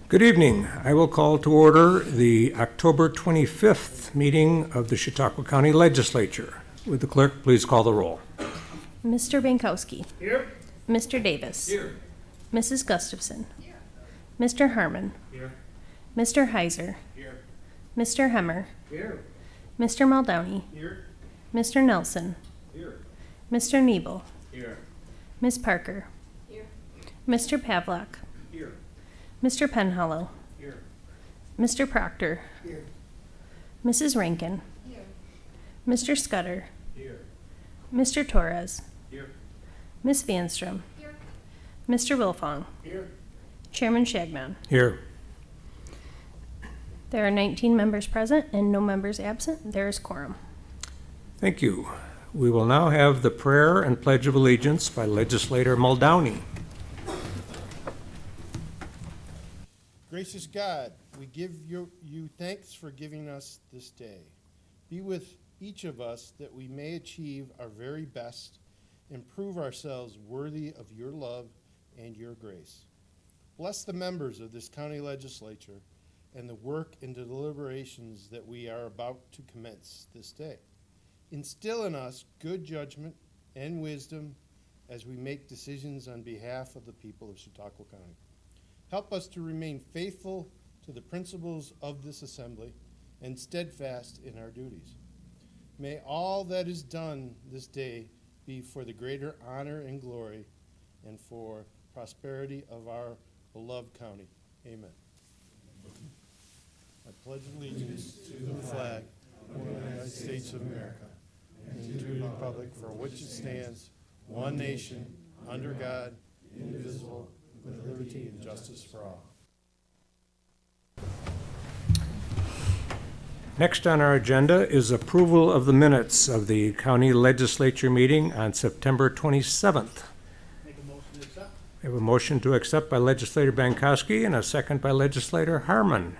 Good evening. I will call to order the October 25th meeting of the Chautauqua County Legislature. Would the clerk please call the roll? Mr. Bankowski. Here. Mr. Davis. Here. Mrs. Gustafson. Here. Mr. Harmon. Here. Mr. Heiser. Here. Mr. Hemmer. Here. Mr. Muldowney. Here. Mr. Nelson. Here. Mr. Nebel. Here. Ms. Parker. Here. Mr. Pavlak. Here. Mr. Penhallow. Here. Mr. Proctor. Here. Mrs. Rankin. Here. Mr. Scudder. Here. Mr. Torres. Here. Ms. Vanstrom. Here. Mr. Wilfong. Here. Chairman Shagnon. Here. There are 19 members present and no members absent. There is quorum. Thank you. We will now have the prayer and pledge of allegiance by Legislator Muldowney. Gracious God, we give you thanks for giving us this day. Be with each of us that we may achieve our very best and prove ourselves worthy of your love and your grace. Bless the members of this county legislature and the work and deliberations that we are about to commence this day. Instill in us good judgment and wisdom as we make decisions on behalf of the people of Chautauqua County. Help us to remain faithful to the principles of this assembly and steadfast in our duties. May all that is done this day be for the greater honor and glory and for prosperity of our beloved county. Amen. I pledge allegiance to the flag of the United States of America and to the republic for which it stands, one nation, under God, indivisible, with liberty and justice for all. Next on our agenda is approval of the minutes of the county legislature meeting on September 27th. Make a motion to accept. We have a motion to accept by Legislator Bankowski and a second by Legislator Harmon.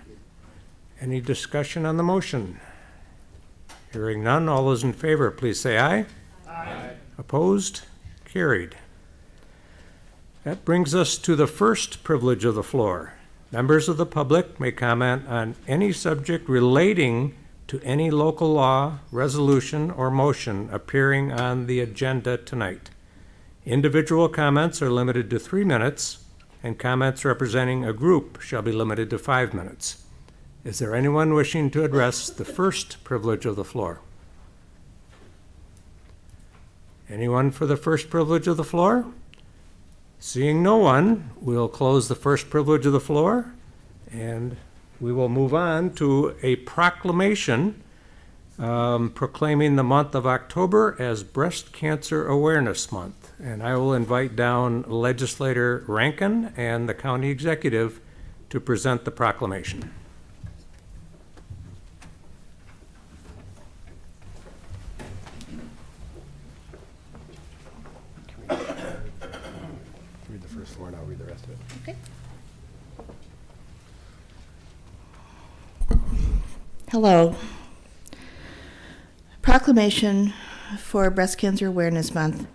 Any discussion on the motion? Hearing none, all those in favor, please say aye. Aye. Opposed? Carried. That brings us to the first privilege of the floor. Members of the public may comment on any subject relating to any local law, resolution, or motion appearing on the agenda tonight. Individual comments are limited to 3 minutes, and comments representing a group shall be limited to 5 minutes. Is there anyone wishing to address the first privilege of the floor? Anyone for the first privilege of the floor? Seeing no one, we'll close the first privilege of the floor, and we will move on to a proclamation proclaiming the month of October as Breast Cancer Awareness Month. And I will invite down Legislator Rankin and the county executive to present the proclamation. Read the first one, I'll read the rest of it. Okay. Hello. Proclamation for Breast Cancer Awareness Month.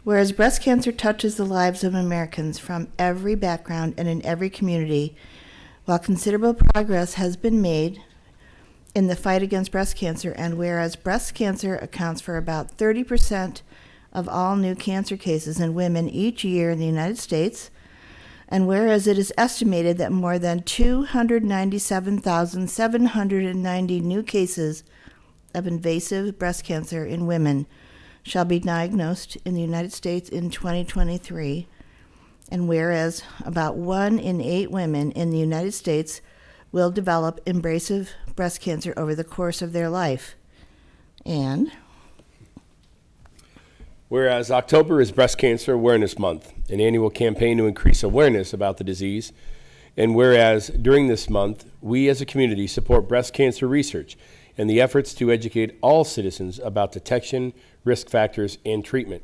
Whereas breast cancer touches the lives of Americans from every background and in every community, while considerable progress has been made in the fight against breast cancer, and whereas breast cancer accounts for about 30% of all new cancer cases in women each year in the United States, and whereas it is estimated that more than 297,790 new cases of invasive breast cancer in women shall be diagnosed in the United States in 2023, and whereas about 1 in 8 women in the United States will develop invasive breast cancer over the course of their life. And whereas October is Breast Cancer Awareness Month, an annual campaign to increase awareness about the disease, and whereas during this month, we as a community support breast cancer research and the efforts to educate all citizens about detection, risk factors, and treatment.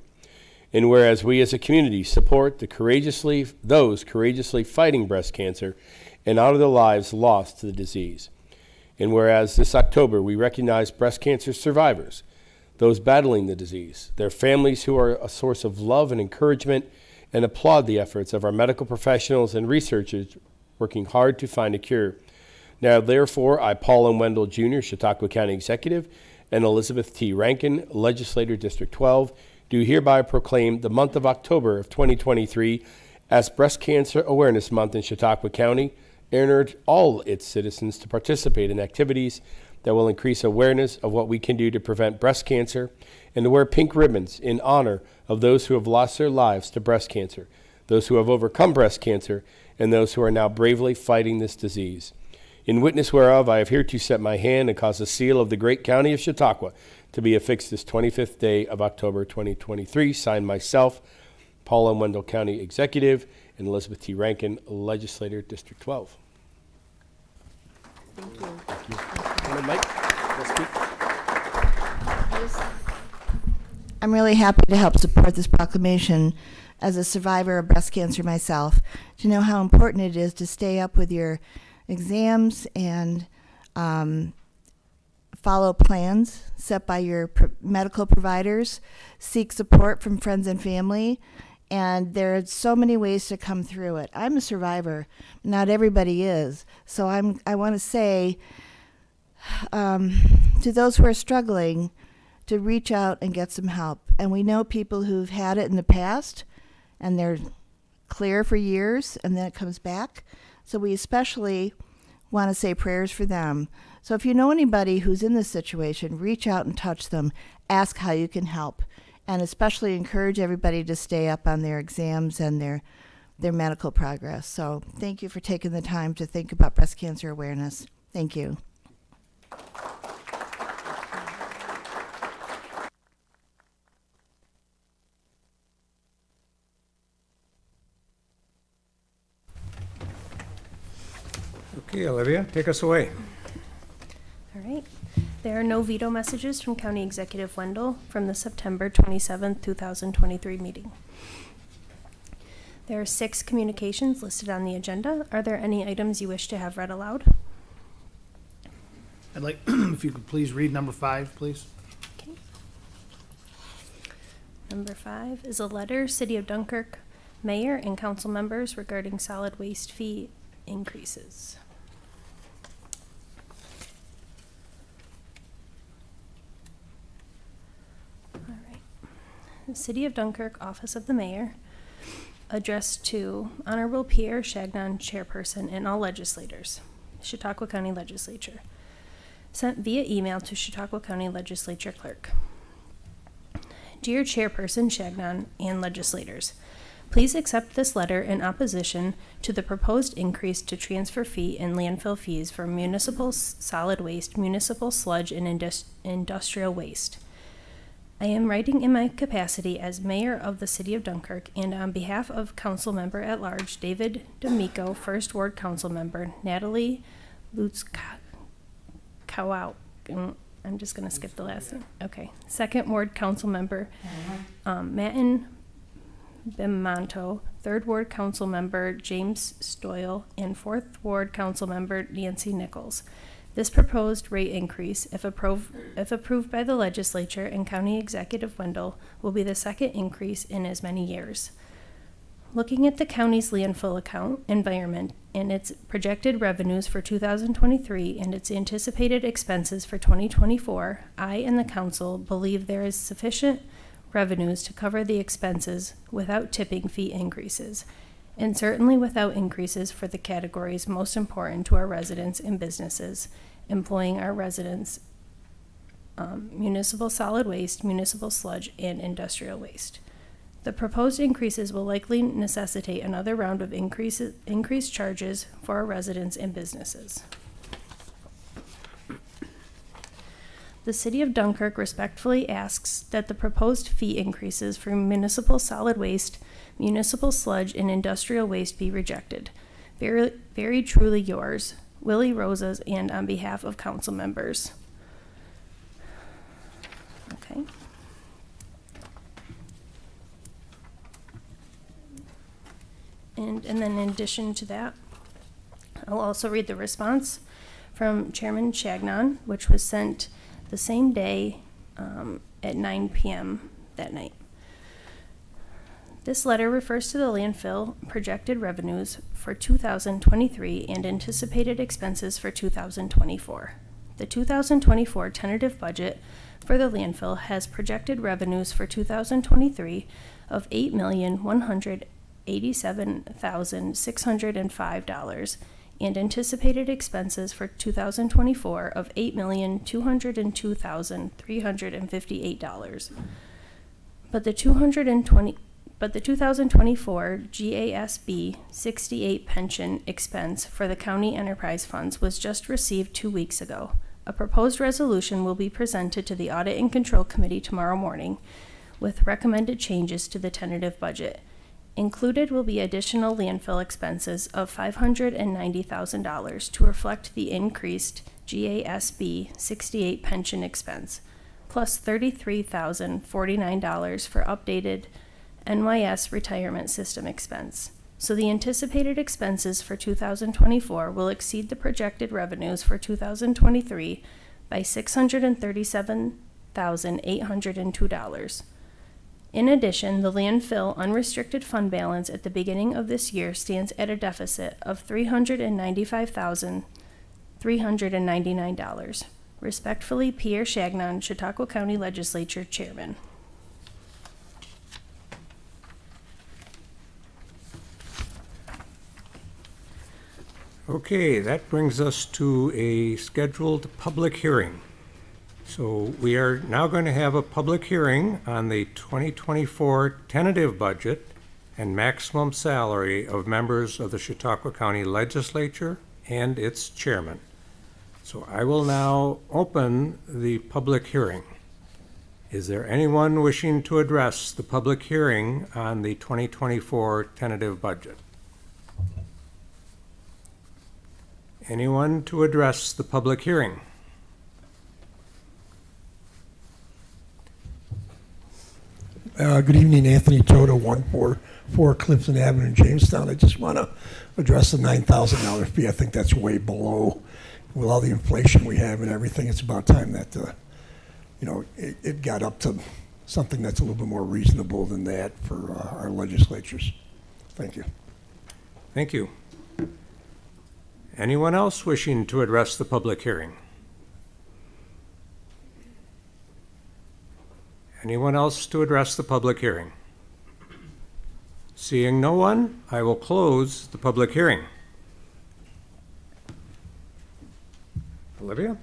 And whereas we as a community support those courageously fighting breast cancer and honor the lives lost to the disease. And whereas this October we recognize breast cancer survivors, those battling the disease, their families who are a source of love and encouragement, and applaud the efforts of our medical professionals and researchers working hard to find a cure. Now, therefore, I, Paul M. Wendell Jr., Chautauqua County Executive, and Elizabeth T. Rankin, Legislator, District 12, do hereby proclaim the month of October of 2023 as Breast Cancer Awareness Month in Chautauqua County, and urge all its citizens to participate in activities that will increase awareness of what we can do to prevent breast cancer, and to wear pink ribbons in honor of those who have lost their lives to breast cancer, those who have overcome breast cancer, and those who are now bravely fighting this disease. In witness whereof, I have hereto set my hand and caused the seal of the great county of Chautauqua to be affixed this 25th day of October 2023. Signed myself, Paul M. Wendell County Executive, and Elizabeth T. Rankin, Legislator, District 12. Thank you. And Mike, let's speak. I'm really happy to help support this proclamation as a survivor of breast cancer myself, to know how important it is to stay up with your exams and follow plans set by your medical providers, seek support from friends and family, and there are so many ways to come through it. I'm a survivor. Not everybody is. So I want to say to those who are struggling to reach out and get some help. And we know people who've had it in the past, and they're clear for years, and then it comes back. So we especially want to say prayers for them. So if you know anybody who's in this situation, reach out and touch them. Ask how you can help. And especially encourage everybody to stay up on their exams and their medical progress. So thank you for taking the time to think about breast cancer awareness. Thank you. Okay, Olivia, take us away. All right. There are no veto messages from County Executive Wendell from the September 27th, 2023 meeting. There are 6 communications listed on the agenda. Are there any items you wish to have read aloud? I'd like, if you could please read number 5, please. Okay. Number 5 is a letter, City of Dunkirk, Mayor and Council members regarding solid waste fee increases. All right. The City of Dunkirk, Office of the Mayor, addressed to Honorable Pierre Chagnon, Chairperson, and all legislators, Chautauqua County Legislature. Sent via email to Chautauqua County Legislature Clerk. Dear Chairperson Chagnon and legislators, please accept this letter in opposition to the proposed increase to transfer fee and landfill fees for municipal solid waste, municipal sludge, and industrial waste. I am writing in my capacity as Mayor of the City of Dunkirk and on behalf of Council Member at Large David D'Amico, First Ward Council Member Natalie Lutz-Kowal. I'm just going to skip the last name. Okay. Second Ward Council Member Matin Bimonto, Third Ward Council Member James Stoyle, and Fourth Ward Council Member Nancy Nichols. This proposed rate increase, if approved by the legislature and County Executive Wendell, will be the second increase in as many years. Looking at the county's landfill account environment and its projected revenues for 2023 and its anticipated expenses for 2024, I and the council believe there is sufficient revenues to cover the expenses without tipping fee increases, and certainly without increases for the categories most important to our residents and businesses employing our residents, municipal solid waste, municipal sludge, and industrial waste. The proposed increases will likely necessitate another round of increased charges for our residents and businesses. The City of Dunkirk respectfully asks that the proposed fee increases for municipal solid waste, municipal sludge, and industrial waste be rejected. Very, very truly yours, Willie Rosas, and on behalf of council members. Okay. And then in addition to that, I'll also read the response from Chairman Chagnon, which was sent the same day at 9 p.m. that night. This letter refers to the landfill projected revenues for 2023 and anticipated expenses for 2024. The 2024 tentative budget for the landfill has projected revenues for 2023 of $8,187,605 and anticipated expenses for 2024 of $8,202,358. But the 2024 GASB 68 pension expense for the county enterprise funds was just received 2 weeks ago. A proposed resolution will be presented to the Audit and Control Committee tomorrow morning with recommended changes to the tentative budget. Included will be additional landfill expenses of $590,000 to reflect the increased GASB 68 pension expense, plus $33,049 for updated NYS retirement system expense. So the anticipated expenses for 2024 will exceed the projected revenues for 2023 by $637,802. In addition, the landfill unrestricted fund balance at the beginning of this year stands at a deficit of $395,399. Respectfully, Pierre Chagnon, Chautauqua County Legislature Chairman. Okay, that brings us to a scheduled public hearing. So we are now going to have a public hearing on the 2024 tentative budget and maximum salary of members of the Chautauqua County Legislature and its chairman. So I will now open the public hearing. Is there anyone wishing to address the public hearing on the 2024 tentative budget? Anyone to address the public hearing? Good evening, Anthony Toto, 144 Clifton Avenue in Jamestown. I just want to address the $9,000 fee. I think that's way below, with all the inflation we have and everything. It's about time that, it got up to something that's a little bit more reasonable than that for our legislatures. Thank you. Thank you. Anyone else wishing to address the public hearing? Anyone else to address the public hearing? Seeing no one, I will close the public hearing. Olivia?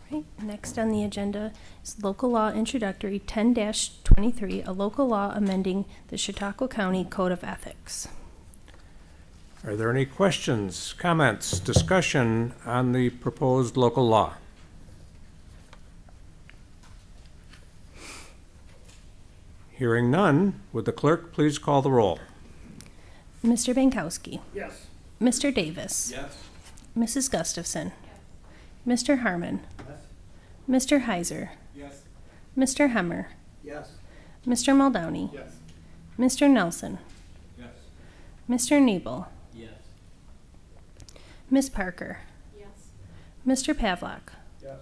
Right, next on the agenda is Local Law Introductory 10-23, a local law amending the Chautauqua County Code of Ethics. Are there any questions, comments, discussion on the proposed local law? Hearing none, would the clerk please call the roll? Mr. Bankowski. Yes. Mr. Davis. Yes. Mrs. Gustafson. Mr. Harmon. Mr. Heiser. Yes. Mr. Hemmer. Yes. Mr. Muldowney. Yes. Mr. Nelson. Yes. Mr. Nebel. Yes. Ms. Parker. Yes. Mr. Pavlock. Yes.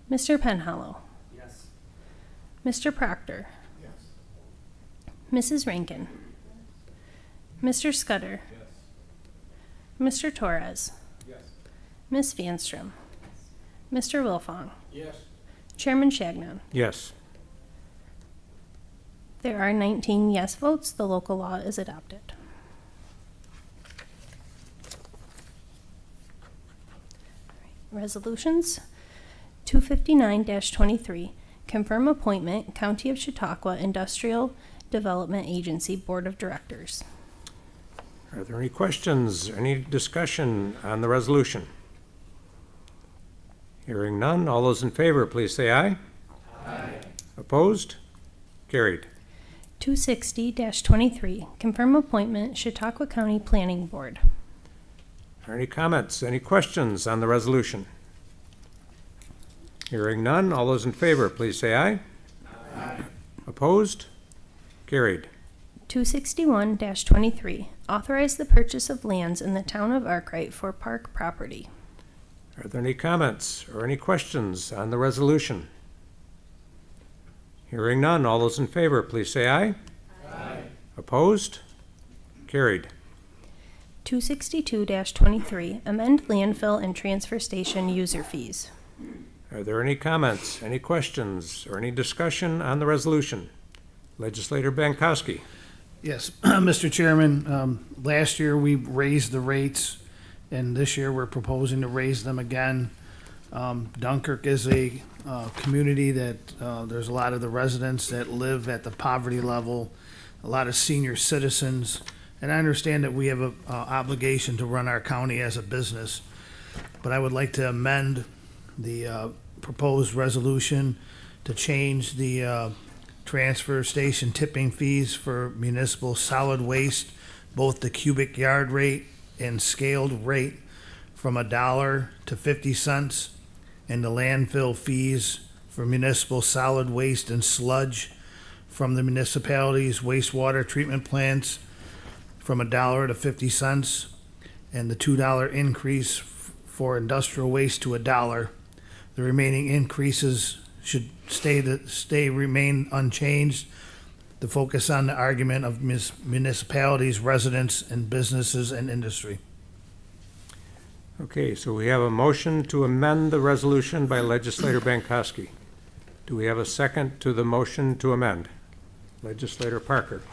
Mr. Penhallow. Yes. Mr. Proctor. Yes. Mrs. Rankin. Mr. Scudder. Yes. Mr. Torres. Yes. Ms. Vanstrom. Mr. Wilfong. Yes. Chairman Chagnon. Yes. There are 19 yes votes. The local law is adopted. Resolutions. 259-23, confirm appointment, County of Chautauqua Industrial Development Agency Board of Directors. Are there any questions, any discussion on the resolution? Hearing none, all those in favor, please say aye. Aye. Opposed? Carried. 260-23, confirm appointment, Chautauqua County Planning Board. Are there any comments, any questions on the resolution? Hearing none, all those in favor, please say aye. Aye. Opposed? Carried. 261-23, authorize the purchase of lands in the town of Arkwright for park property. Are there any comments or any questions on the resolution? Hearing none, all those in favor, please say aye. Aye. Opposed? Carried. 262-23, amend landfill and transfer station user fees. Are there any comments, any questions, or any discussion on the resolution? Legislator Bankowski. Yes, Mr. Chairman, last year we raised the rates, and this year we're proposing to raise them again. Dunkirk is a community that there's a lot of the residents that live at the poverty level, a lot of senior citizens, and I understand that we have an obligation to run our county as a business, but I would like to amend the proposed resolution to change the transfer station tipping fees for municipal solid waste, both the cubic yard rate and scaled rate, from $1 to 50 cents, and the landfill fees for municipal solid waste and sludge from the municipalities' wastewater treatment plants from $1 to 50 cents, and the $2 increase for industrial waste to $1. The remaining increases should remain unchanged to focus on the argument of municipalities, residents, and businesses and industry. Okay, so we have a motion to amend the resolution by Legislator Bankowski. Do we have a second to the motion to amend? Legislator Parker.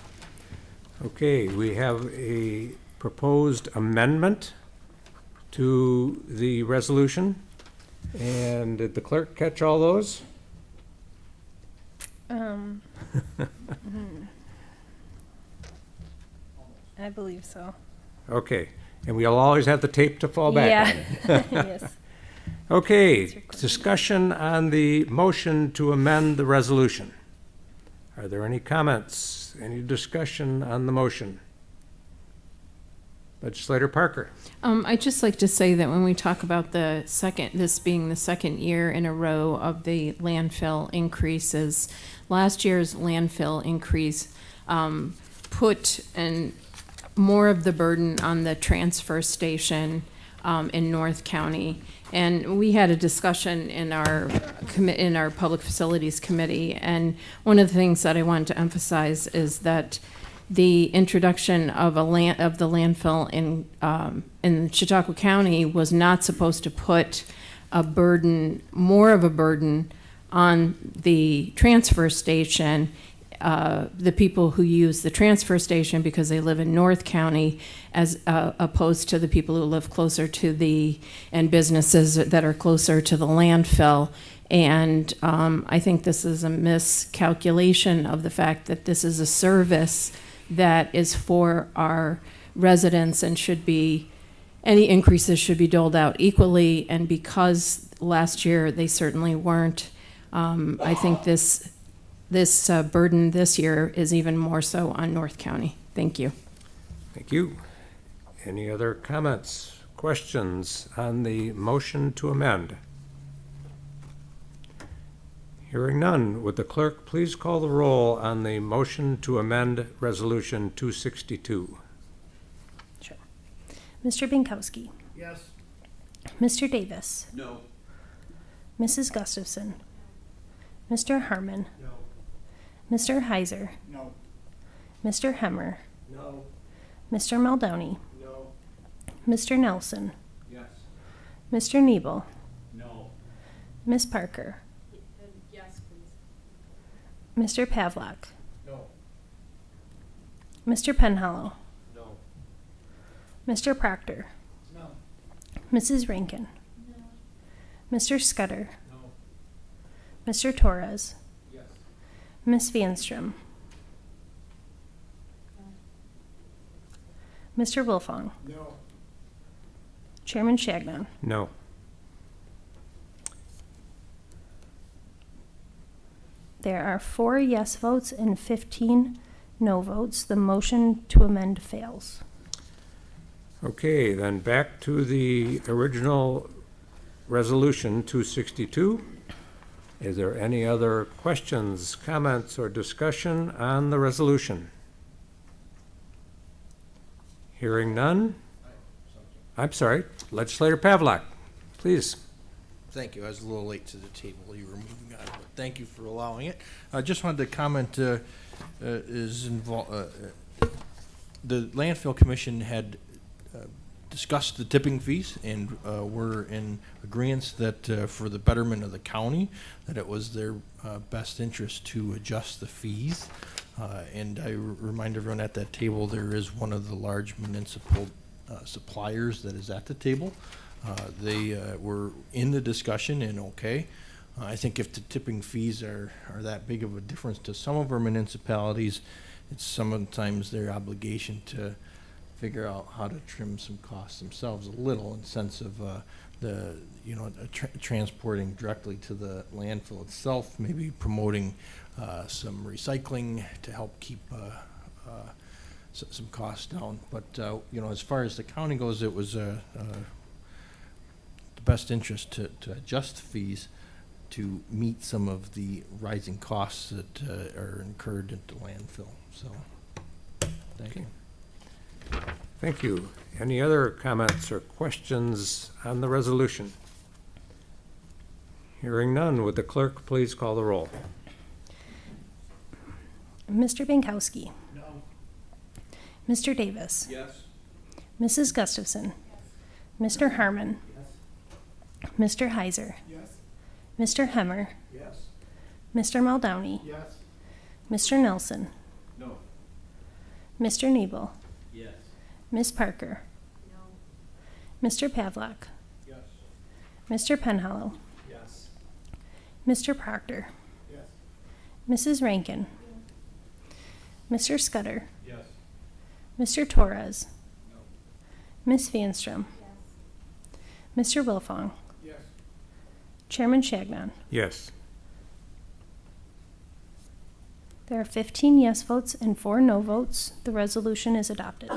Okay, we have a proposed amendment to the resolution. And did the clerk catch all those? I believe so. Okay, and we'll always have the tape to fall back on. Yeah, yes. Okay, discussion on the motion to amend the resolution. Are there any comments, any discussion on the motion? Legislator Parker. I'd just like to say that when we talk about this being the second year in a row of the landfill increases, last year's landfill increase put more of the burden on the transfer station in North County. And we had a discussion in our Public Facilities Committee, and one of the things that I wanted to emphasize is that the introduction of the landfill in Chautauqua County was not supposed to put more of a burden on the transfer station, the people who use the transfer station because they live in North County, as opposed to the people who live closer to and businesses that are closer to the landfill. And I think this is a miscalculation of the fact that this is a service that is for our residents and any increases should be doled out equally. And because last year they certainly weren't, I think this burden this year is even more so on North County. Thank you. Thank you. Any other comments, questions on the motion to amend? Hearing none, would the clerk please call the roll on the motion to amend Resolution 262? Sure. Mr. Binkowski. Yes. Mr. Davis. No. Mrs. Gustafson. Mr. Harmon. No. Mr. Heiser. No. Mr. Hemmer. No. Mr. Muldowney. No. Mr. Nelson. Yes. Mr. Nebel. No. Ms. Parker. Yes, please. Mr. Pavlak. No. Mr. Penhallow. No. Mr. Proctor. No. Mrs. Rankin. Mr. Scudder. No. Mr. Torres. Yes. Ms. Vanstrom. Mr. Wilfong. No. Chairman Shagnon. No. There are 4 yes votes and 15 no votes. The motion to amend fails. Okay, then back to the original Resolution 262. Is there any other questions, comments, or discussion on the resolution? Hearing none? I'm sorry, Legislator Pavlak, please. Thank you. I was a little late to the table. You were moving on, but thank you for allowing it. I just wanted to comment, the landfill commission had discussed the tipping fees, and were in agreement that for the betterment of the county, that it was their best interest to adjust the fees. And I remind everyone at that table, there is one of the large municipal suppliers that is at the table. They were in the discussion and okay. I think if the tipping fees are that big of a difference to some of our municipalities, it's sometimes their obligation to figure out how to trim some costs themselves a little, in sense of transporting directly to the landfill itself, maybe promoting some recycling to help keep some costs down. But as far as the county goes, it was the best interest to adjust fees to meet some of the rising costs that are incurred at the landfill. So, thank you. Thank you. Any other comments or questions on the resolution? Hearing none, would the clerk please call the roll? Mr. Bankowski. No. Mr. Davis. Yes. Mrs. Gustafson. Mr. Harmon. Mr. Heiser. Yes. Mr. Hemmer. Yes. Mr. Muldowney. Yes. Mr. Nelson. No. Mr. Nebel. Yes. Ms. Parker. Mr. Pavlak. Yes. Mr. Penhollow. Yes. Mr. Proctor. Yes. Mrs. Rankin. Mr. Scudder. Yes. Mr. Torres. Ms. Vanstrom. Mr. Wilfong. Yes. Chairman Shagnon. Yes. There are 15 yes votes and 4 no votes. The resolution is adopted.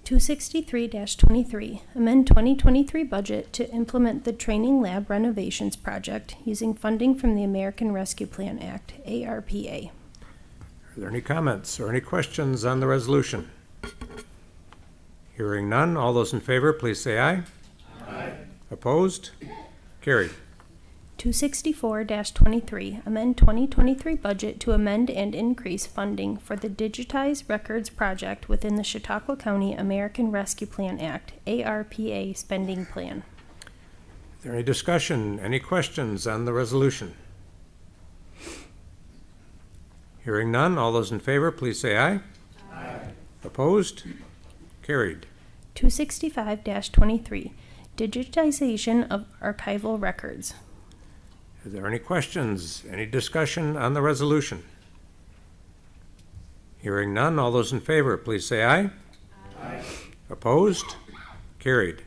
(263-23) amend 2023 budget to implement the training lab renovations project using funding from the American Rescue Plan Act, ARPA. Are there any comments or any questions on the resolution? Hearing none, all those in favor, please say aye. Aye. Opposed? Carried. 264-23, amend 2023 budget to amend and increase funding for the Digitized Records Project within the Chautauqua County American Rescue Plan Act, ARPA spending plan. Is there any discussion, any questions on the resolution? Hearing none, all those in favor, please say aye. Aye. Opposed? Carried. 265-23, digitization of archival records. Are there any questions, any discussion on the resolution? Hearing none, all those in favor, please say aye. Aye. Opposed? Carried.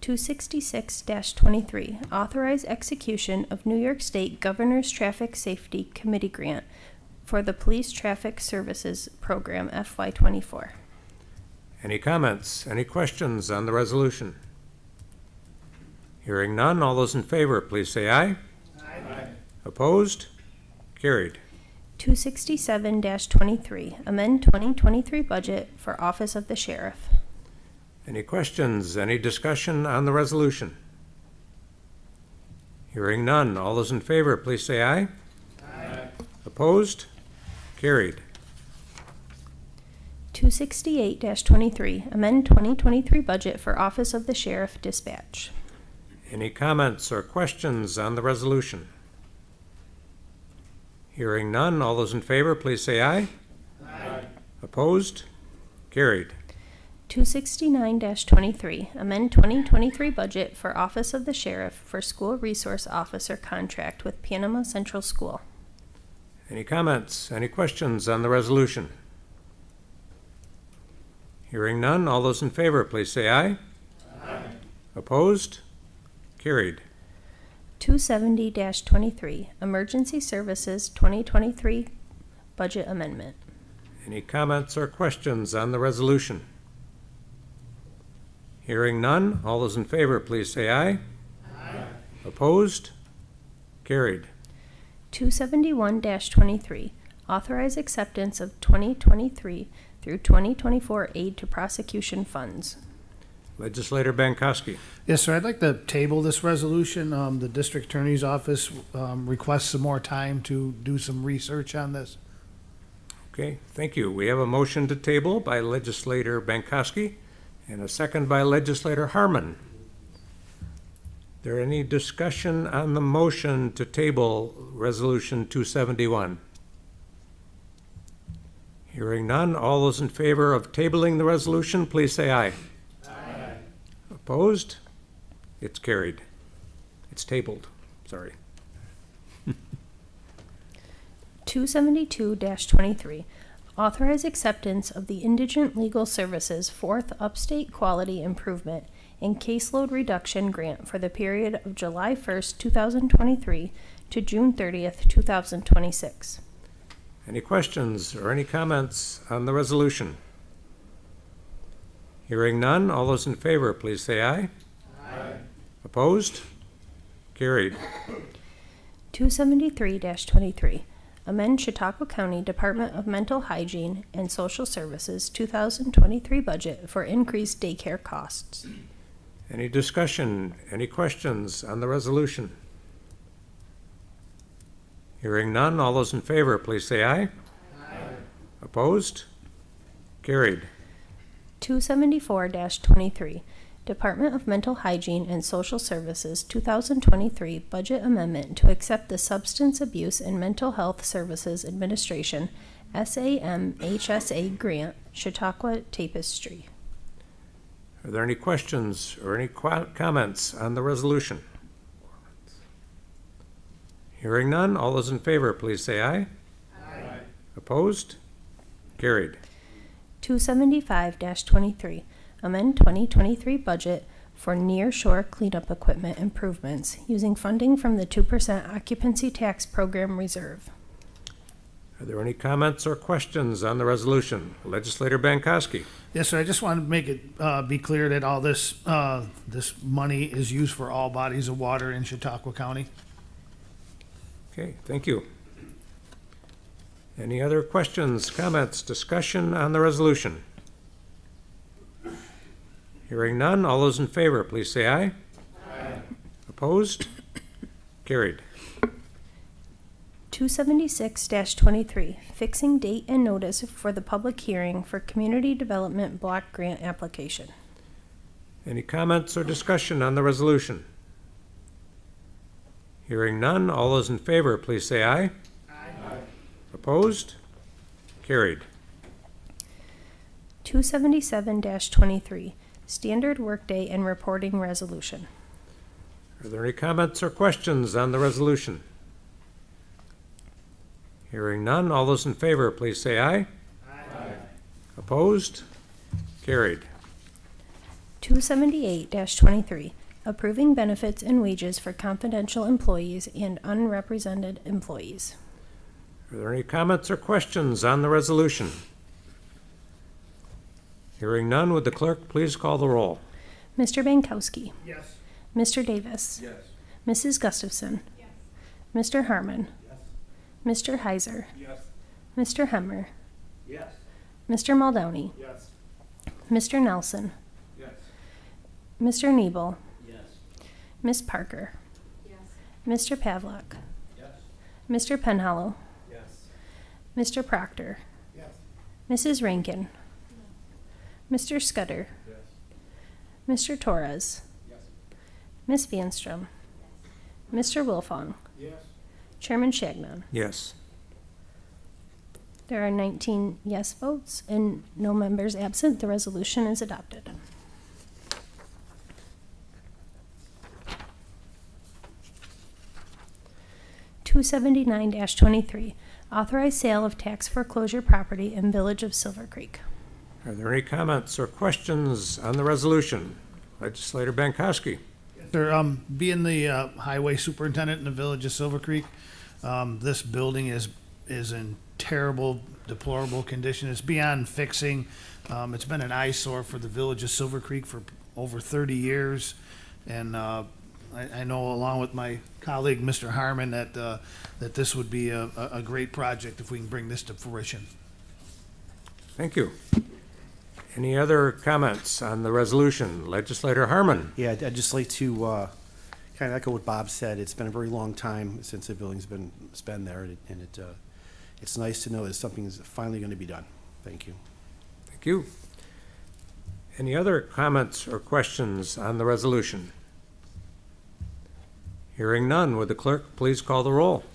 266-23, authorize execution of New York State Governor's Traffic Safety Committee grant for the Police Traffic Services Program FY24. Any comments, any questions on the resolution? Hearing none, all those in favor, please say aye. Aye. Opposed? Carried. 267-23, amend 2023 budget for Office of the Sheriff. Any questions, any discussion on the resolution? Hearing none, all those in favor, please say aye. Aye. Opposed? Carried. 268-23, amend 2023 budget for Office of the Sheriff Dispatch. Any comments or questions on the resolution? Hearing none, all those in favor, please say aye. Aye. Opposed? Carried. 269-23, amend 2023 budget for Office of the Sheriff for School Resource Officer contract with Panama Central School. Any comments, any questions on the resolution? Hearing none, all those in favor, please say aye. Aye. Opposed? Carried. 270-23, Emergency Services 2023 Budget Amendment. Any comments or questions on the resolution? Hearing none, all those in favor, please say aye. Aye. Opposed? Carried. 271-23, authorize acceptance of 2023 through 2024 aid to prosecution funds. Legislator Bankowski. Yes, sir, I'd like to table this resolution. The district attorney's office requests some more time to do some research on this. Okay, thank you. We have a motion to table by Legislator Bankowski and a second by Legislator Harmon. There any discussion on the motion to table Resolution 271? Hearing none, all those in favor of tabling the resolution, please say aye. Aye. Opposed? It's carried. It's tabled, sorry. 272-23, authorize acceptance of the Indigent Legal Services Fourth Upstate Quality Improvement and Caseload Reduction Grant for the period of July 1st, 2023 to June 30th, 2026. Any questions or any comments on the resolution? Hearing none, all those in favor, please say aye. Aye. Opposed? Carried. 273-23, amend Chautauqua County Department of Mental Hygiene and Social Services 2023 budget for increased daycare costs. Any discussion, any questions on the resolution? Hearing none, all those in favor, please say aye. Aye. Opposed? Carried. 274-23, Department of Mental Hygiene and Social Services 2023 budget amendment to accept the Substance Abuse and Mental Health Services Administration SAMHSA grant, Chautauqua Tapestry. Are there any questions or any comments on the resolution? Hearing none, all those in favor, please say aye. Aye. Opposed? Carried. 275-23, amend 2023 budget for near-shore cleanup equipment improvements using funding from the 2% occupancy tax program reserve. Are there any comments or questions on the resolution? Legislator Bankowski. Yes, sir, I just wanted to make it be clear that all this, this money is used for all bodies of water in Chautauqua County. Okay, thank you. Any other questions, comments, discussion on the resolution? Hearing none, all those in favor, please say aye. Aye. Opposed? Carried. 276-23, fixing date and notice for the public hearing for Community Development Block Grant application. Any comments or discussion on the resolution? Hearing none, all those in favor, please say aye. Aye. Opposed? Carried. 277-23, standard workday and reporting resolution. Are there any comments or questions on the resolution? Hearing none, all those in favor, please say aye. Aye. Opposed? Carried. 278-23, approving benefits and wages for confidential employees and unrepresented employees. Are there any comments or questions on the resolution? Hearing none, would the clerk please call the roll? Mr. Bankowski. Yes. Mr. Davis. Yes. Mrs. Gustafson. Yes. Mr. Harmon. Yes. Mr. Heiser. Yes. Mr. Hemmer. Yes. Mr. Muldowney. Yes. Mr. Nelson. Yes. Mr. Nebel. Yes. Miss Parker. Yes. Mr. Pavlak. Yes. Mr. Penhallow. Yes. Mr. Proctor. Yes. Mrs. Rankin. Mr. Scudder. Yes. Mr. Torres. Yes. Miss Vanstrom. Mr. Wilfong. Yes. Chairman Shagnon. Yes. There are 19 yes votes and no members absent. The resolution is adopted. (279-23) Authorize sale of tax foreclosure property in Village of Silver Creek. Are there any comments or questions on the resolution? Legislator Bankowski. Sir, being the highway superintendent in the Village of Silver Creek, this building is in terrible, deplorable condition. It's beyond fixing. It's been an eyesore for the Village of Silver Creek for over 30 years. And I know, along with my colleague, Mr. Harmon, that this would be a great project if we can bring this to fruition. Thank you. Any other comments on the resolution? Legislator Harmon? Yeah, I'd just like to kind of echo what Bob said. It's been a very long time since the building's been there, and it's nice to know that something's finally going to be done. Thank you. Thank you. Any other comments or questions on the resolution? Hearing none, would the clerk please call the roll?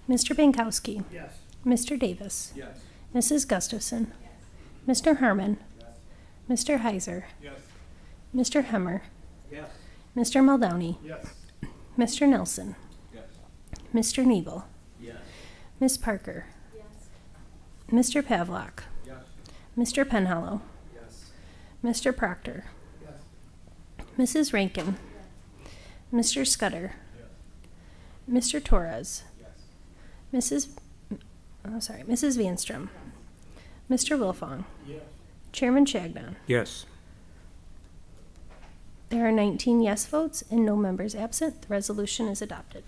Mr. Bankowski. Yes. Mr. Davis. Yes. Mrs. Gustafson. Mr. Herman. Mr. Heiser. Yes. Mr. Hemmer. Yes. Mr. Muldowney. Yes. Mr. Nelson. Yes. Mr. Nebel. Yes. Ms. Parker. Mr. Pavlock. Yes. Mr. Penhallow. Yes. Mr. Proctor. Yes. Mrs. Rankin. Mr. Scudder. Mr. Torres. Mrs. Vanstrom. Mr. Wilfong. Yes. Chairman Chagnon. Yes. There are 19 yes votes and no members absent. The resolution is adopted.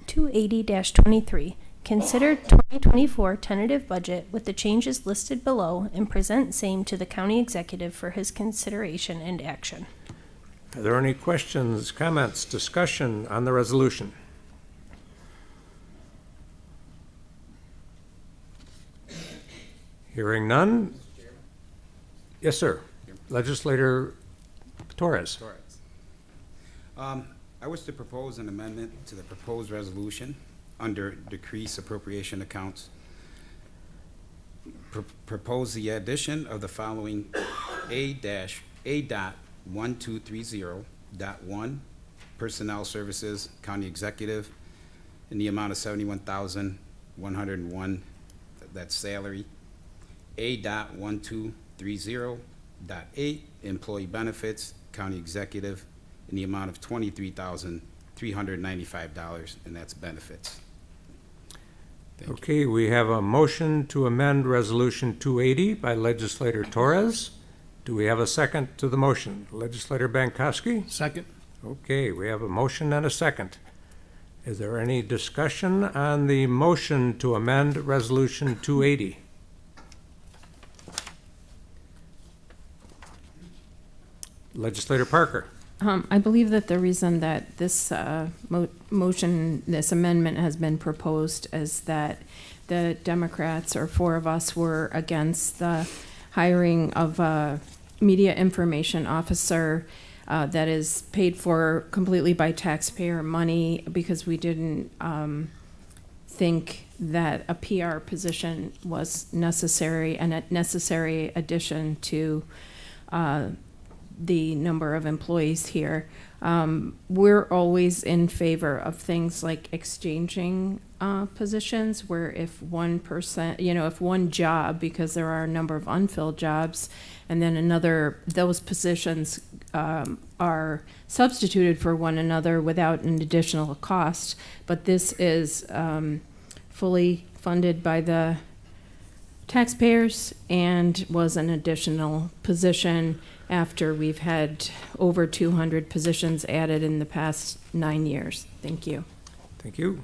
(280-23). Consider 2024 tentative budget with the changes listed below and present same to the county executive for his consideration and action. Are there any questions, comments, discussion on the resolution? Hearing none? Yes, sir. Legislator Torres. I wish to propose an amendment to the proposed resolution under decrease appropriation accounts. Propose the addition of the following A.1230.1 personnel services, county executive, in the amount of $71,101, that's salary. A.1230.8 employee benefits, county executive, in the amount of $23,395, and that's benefits. Thank you. Okay, we have a motion to amend Resolution 280 by Legislator Torres. Do we have a second to the motion? Legislator Bankowski? Second. Okay, we have a motion and a second. Is there any discussion on the motion to amend Resolution 280? Legislator Parker? I believe that the reason that this motion, this amendment has been proposed is that the Democrats, or four of us, were against the hiring of a media information officer that is paid for completely by taxpayer money, because we didn't think that a PR position was necessary and a necessary addition to the number of employees here. We're always in favor of things like exchanging positions, where if one person, if one job, because there are a number of unfilled jobs, and then those positions are substituted for one another without an additional cost. But this is fully funded by the taxpayers and was an additional position after we've had over 200 positions added in the past 9 years. Thank you. Thank you.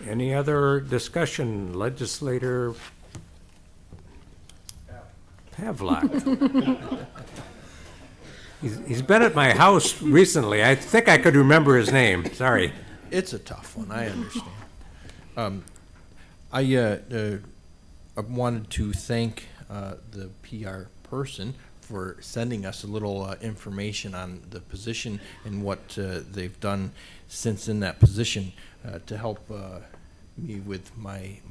Any other discussion? Legislator Pavlock. He's been at my house recently. I think I could remember his name. Sorry. It's a tough one, I understand. I wanted to thank the PR person for sending us a little information on the position and what they've done since in that position to help me with my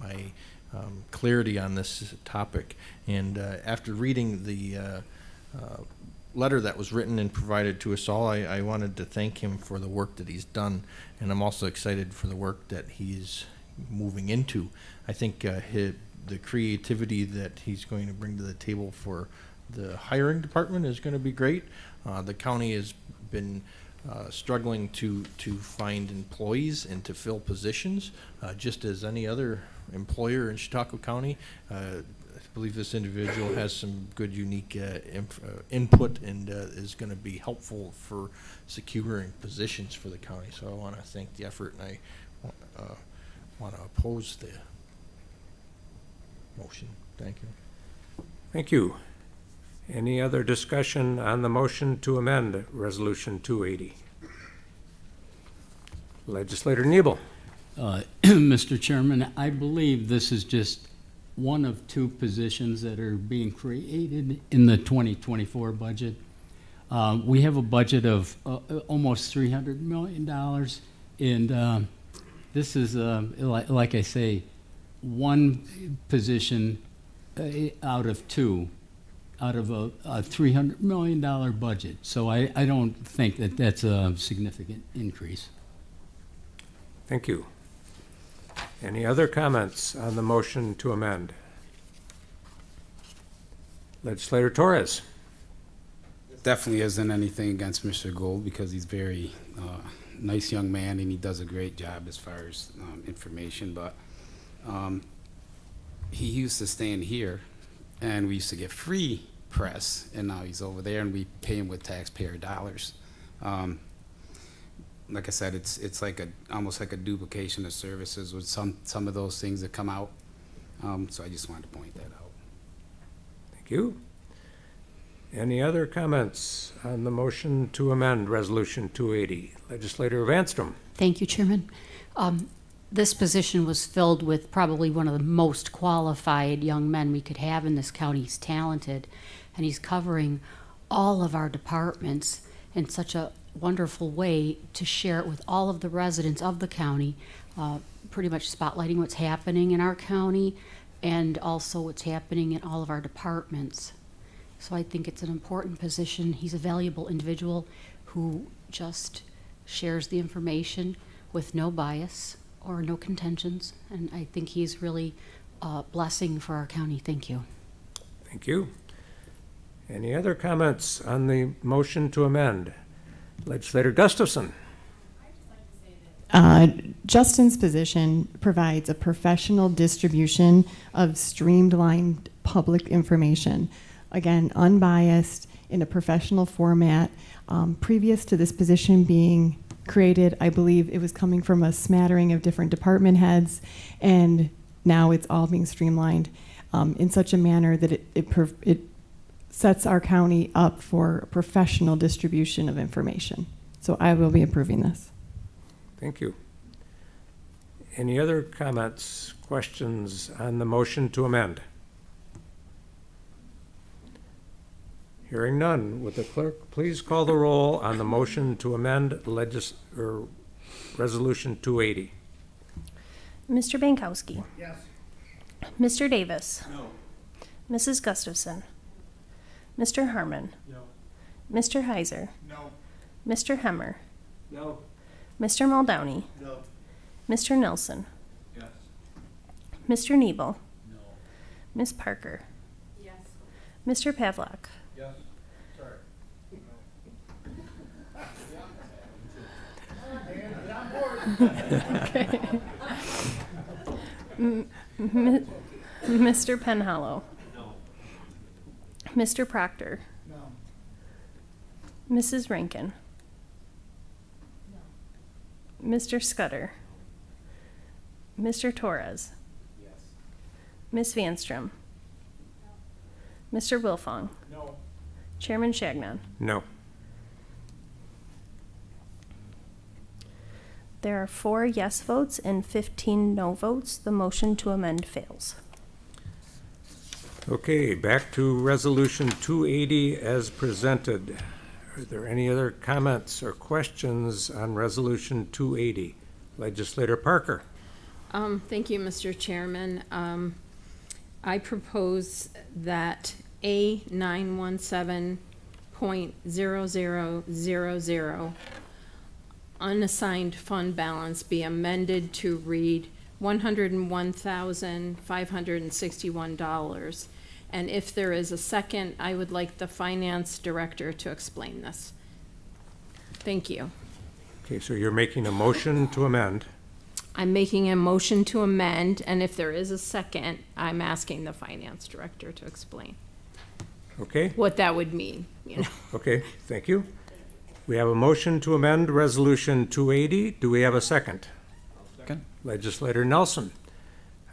clarity on this topic. And after reading the letter that was written and provided to us all, I wanted to thank him for the work that he's done, and I'm also excited for the work that he's moving into. I think the creativity that he's going to bring to the table for the hiring department is going to be great. The county has been struggling to find employees and to fill positions, just as any other employer in Chautauqua County. believe this individual has some good, unique input and is going to be helpful for securing positions for the county. So I want to thank the effort, and I want to oppose the motion. Thank you. Thank you. Any other discussion on the motion to amend Resolution 280? Legislator Nebel. Mr. Chairman, I believe this is just one of two positions that are being created in the 2024 budget. We have a budget of almost $300 million, and this is, like I say, one position out of two, out of a $300 million budget. So I don't think that that's a significant increase. Thank you. Any other comments on the motion to amend? Legislator Torres. Definitely isn't anything against Mr. Gold because he's very nice young man and he does a great job as far as information. But he used to stand here and we used to get free press, and now he's over there and we pay him with taxpayer dollars. Like I said, it's like almost like a duplication of services with some of those things that come out. So I just wanted to point that out. Thank you. Any other comments on the motion to amend Resolution 280? Legislator Vanstrom. Thank you, Chairman. This position was filled with probably one of the most qualified young men we could have in this county. He's talented, and he's covering all of our departments in such a wonderful way to share it with all of the residents of the county, pretty much spotlighting what's happening in our county and also what's happening in all of our departments. So I think it's an important position. He's a valuable individual who just shares the information with no bias or no contentions, and I think he's really a blessing for our county. Thank you. Thank you. Any other comments on the motion to amend? Legislator Gustafson. Justin's position provides a professional distribution of streamlined public information. Again, unbiased in a professional format. Previous to this position being created, I believe it was coming from a smattering of different department heads, and now it's all being streamlined in such a manner that it sets our county up for professional distribution of information. So I will be approving this. Thank you. Any other comments, questions on the motion to amend? Hearing none, would the clerk please call the roll on the motion to amend Resolution 280? Mr. Bankowski. Yes. Mr. Davis. No. Mrs. Gustafson. Mr. Harmon. No. Mr. Heiser. No. Mr. Hemmer. No. Mr. Muldowney. No. Mr. Nelson. Yes. Mr. Nebel. No. Ms. Parker. Yes. Mr. Pavlak. Yes. Sorry. Okay. Mr. Penhallow. No. Mr. Proctor. No. Mrs. Rankin. Mr. Scudder. Mr. Torres. Yes. Ms. Vanstrom. Mr. Wilfong. No. Chairman Shagnon. No. There are 4 yes votes and 15 no votes. The motion to amend fails. Okay, back to Resolution 280 as presented. Are there any other comments or questions on Resolution 280? Legislator Parker. Thank you, Mr. Chairman. I propose that A917.0000 unassigned fund balance be amended to read $101,561. And if there is a second, I would like the finance director to explain this. Thank you. Okay, so you're making a motion to amend. I'm making a motion to amend, and if there is a second, I'm asking the finance director to explain Okay, what that would mean, you know. okay, thank you. We have a motion to amend Resolution 280. Do we have a second? Second. Legislator Nelson.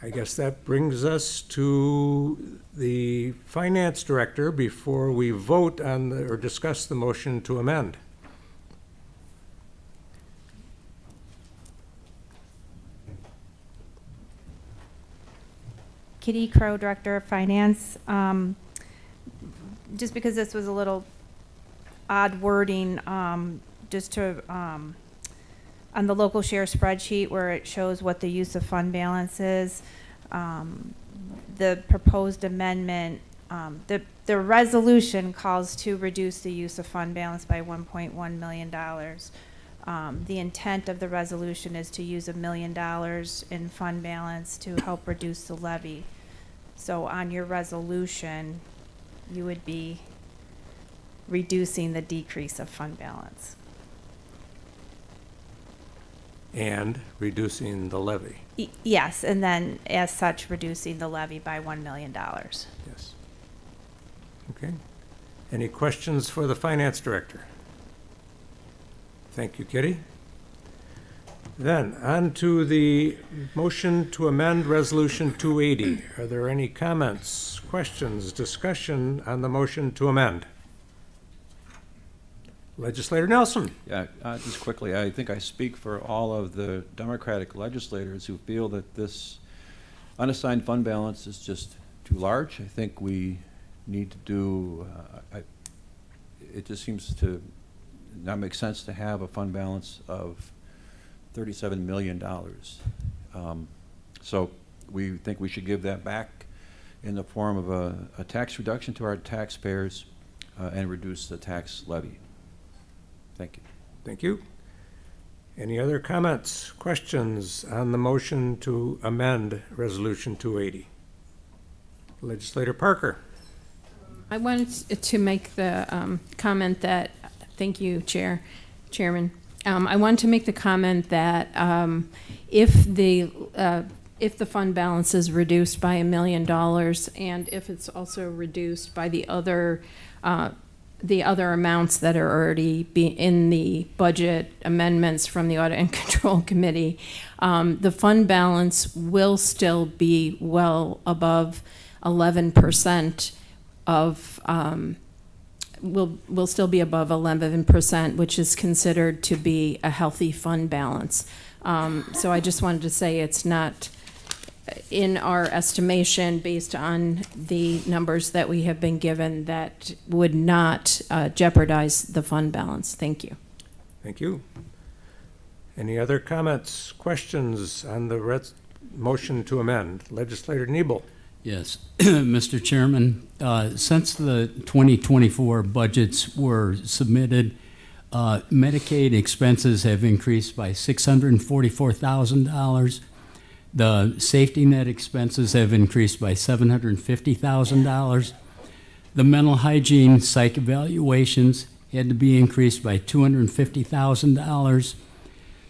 I guess that brings us to the finance director before we vote on or discuss the motion to amend. Kitty Crow, Director of Finance. Just because this was a little odd wording, just to, on the local share spreadsheet where it shows what the use of fund balance is, the proposed amendment, the resolution calls to reduce the use of fund balance by $1.1 million. The intent of the resolution is to use $1 million in fund balance to help reduce the levy. So on your resolution, you would be reducing the decrease of fund balance. And reducing the levy. Yes, and then as such, reducing the levy by $1 million. Yes. Okay. Any questions for the finance director? Thank you, Kitty. Then, on to the motion to amend Resolution 280. Are there any comments, questions, discussion on the motion to amend? Legislator Nelson. Yeah, just quickly, I think I speak for all of the Democratic legislators who feel that this unassigned fund balance is just too large. I think we need to do, it just seems to not make sense to have a fund balance of $37 million. So we think we should give that back in the form of a tax reduction to our taxpayers and reduce the tax levy. Thank you. Thank you. Any other comments, questions on the motion to amend Resolution 280? Legislator Parker. I wanted to make the comment that, thank you, Chairman. I wanted to make the comment that if the fund balance is reduced by $1 million and if it's also reduced by the other amounts that are already in the budget amendments from the Audit and Control Committee, the fund balance will still be well above 11% of, will still be above 11%, which is considered to be a healthy fund balance. So I just wanted to say it's not in our estimation, based on the numbers that we have been given, that would not jeopardize the fund balance. Thank you. Thank you. Any other comments, questions on the motion to amend? Legislator Nebel. Yes, Mr. Chairman, since the 2024 budgets were submitted, Medicaid expenses have increased by $644,000. The safety net expenses have increased by $750,000. The mental hygiene psych evaluations had to be increased by $250,000.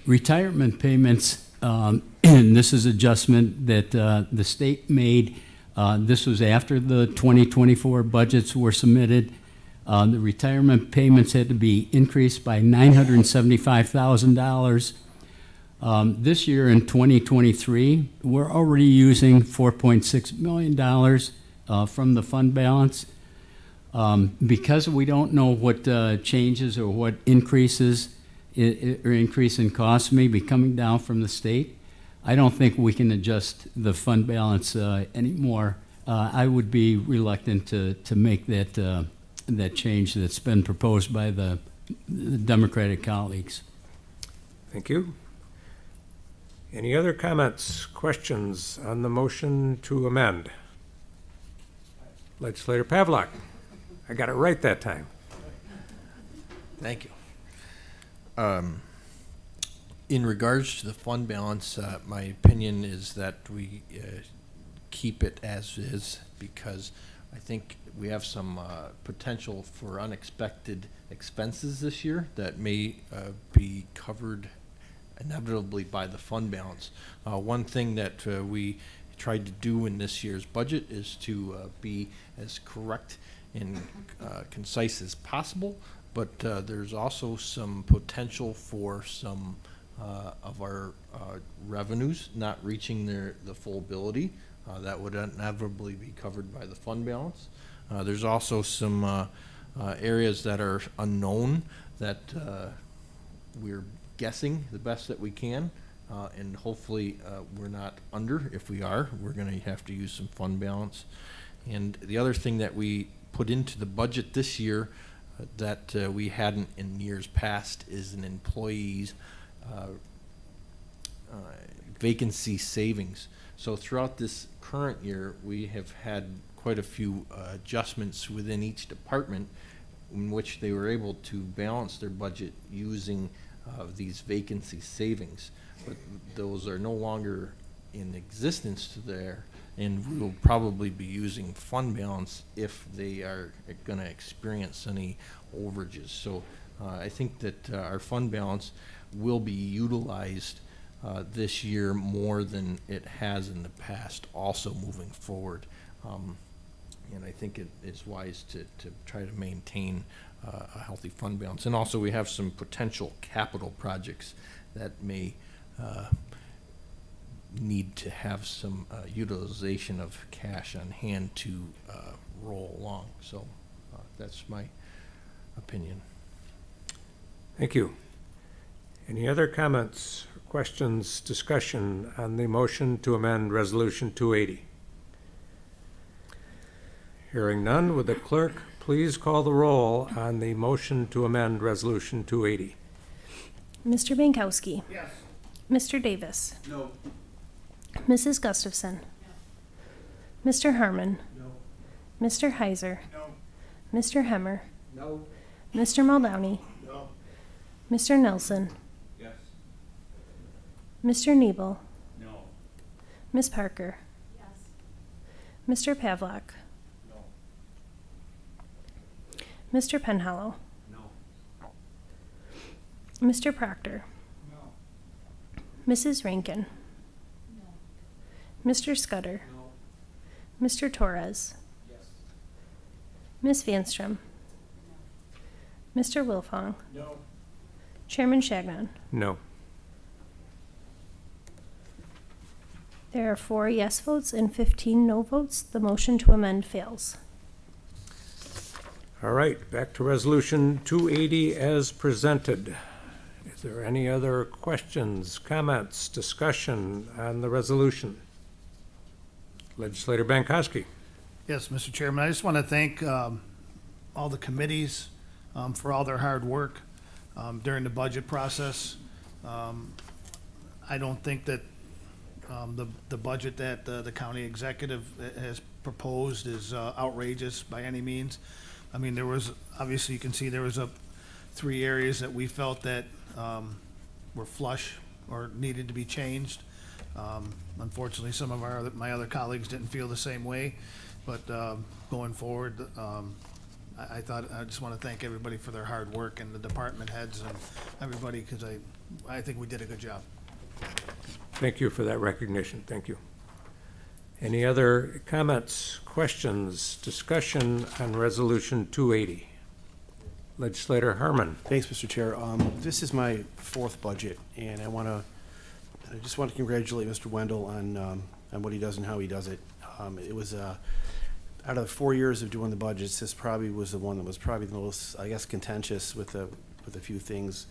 Retirement payments, and this is adjustment that the state made. This was after the 2024 budgets were submitted. The retirement payments had to be increased by $975,000. This year in 2023, we're already using $4.6 million from the fund balance. Because we don't know what changes or what increases or increase in costs may be coming down from the state, I don't think we can adjust the fund balance anymore. I would be reluctant to make that change that's been proposed by the Democratic colleagues. Thank you. Any other comments, questions on the motion to amend? Legislator Pavlak. I got it right that time. Thank you. In regards to the fund balance, my opinion is that we keep it as is, because I think we have some potential for unexpected expenses this year that may be covered inevitably by the fund balance. One thing that we tried to do in this year's budget is to be as correct and concise as possible, but there's also some potential for some of our revenues not reaching the full ability. That would inevitably be covered by the fund balance. There's also some areas that are unknown that we're guessing the best that we can, and hopefully we're not under. If we are, we're going to have to use some fund balance. And the other thing that we put into the budget this year that we hadn't in years past is an employee's vacancy savings. So throughout this current year, we have had quite a few adjustments within each department in which they were able to balance their budget using these vacancy savings. But those are no longer in existence there, and we will probably be using fund balance if they are going to experience any overages. So I think that our fund balance will be utilized this year more than it has in the past, also moving forward. And I think it is wise to try to maintain a healthy fund balance. And also we have some potential capital projects that may need to have some utilization of cash on hand to roll along. So that's my opinion. Thank you. Any other comments, questions, discussion on the motion to amend Resolution 280? Hearing none, would the clerk please call the roll on the motion to amend Resolution 280? Mr. Bankowski. Yes. Mr. Davis. No. Mrs. Gustafson. Mr. Harmon. No. Mr. Heiser. No. Mr. Hemmer. No. Mr. Muldowney. No. Mr. Nelson. Yes. Mr. Nebel. No. Ms. Parker. Yes. Mr. Pavlak. No. Mr. Penhallow. No. Mr. Proctor. No. Mrs. Rankin. Mr. Scudder. No. Mr. Torres. Yes. Ms. Vanstrom. Mr. Wilfong. No. Chairman Shagnon. No. There are 4 yes votes and 15 no votes. The motion to amend fails. All right, back to Resolution 280 as presented. Is there any other questions, comments, discussion on the resolution? Legislator Bankowski. Yes, Mr. Chairman, I just want to thank all the committees for all their hard work during the budget process. I don't think that the budget that the county executive has proposed is outrageous by any means. I mean, there was, obviously you can see there was 3 areas that we felt that were flush or needed to be changed. Unfortunately, some of my other colleagues didn't feel the same way, but going forward, I just want to thank everybody for their hard work and the department heads and everybody, because I think we did a good job. Thank you for that recognition. Thank you. Any other comments, questions, discussion on Resolution 280? Legislator Harmon. Thanks, Mr. Chair. This is my 4th budget, and I just want to congratulate Mr. Wendell on what he does and how he does it. It was out of 4 years of doing the budgets, this probably was the one that was probably the most, I guess, contentious with a few things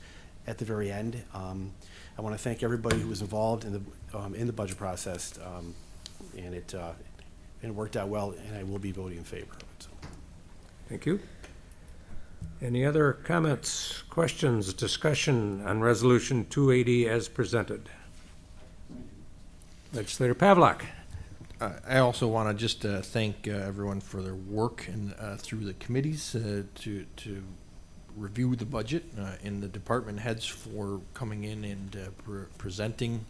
at the very end. I want to thank everybody who was involved in the budget process, and it worked out well, and I will be voting in favor of it. So. Thank you. Any other comments, questions, discussion on Resolution 280 as presented? Legislator Pavlak. I also want to just thank everyone for their work and through the committees to review the budget, and the department heads for coming in and presenting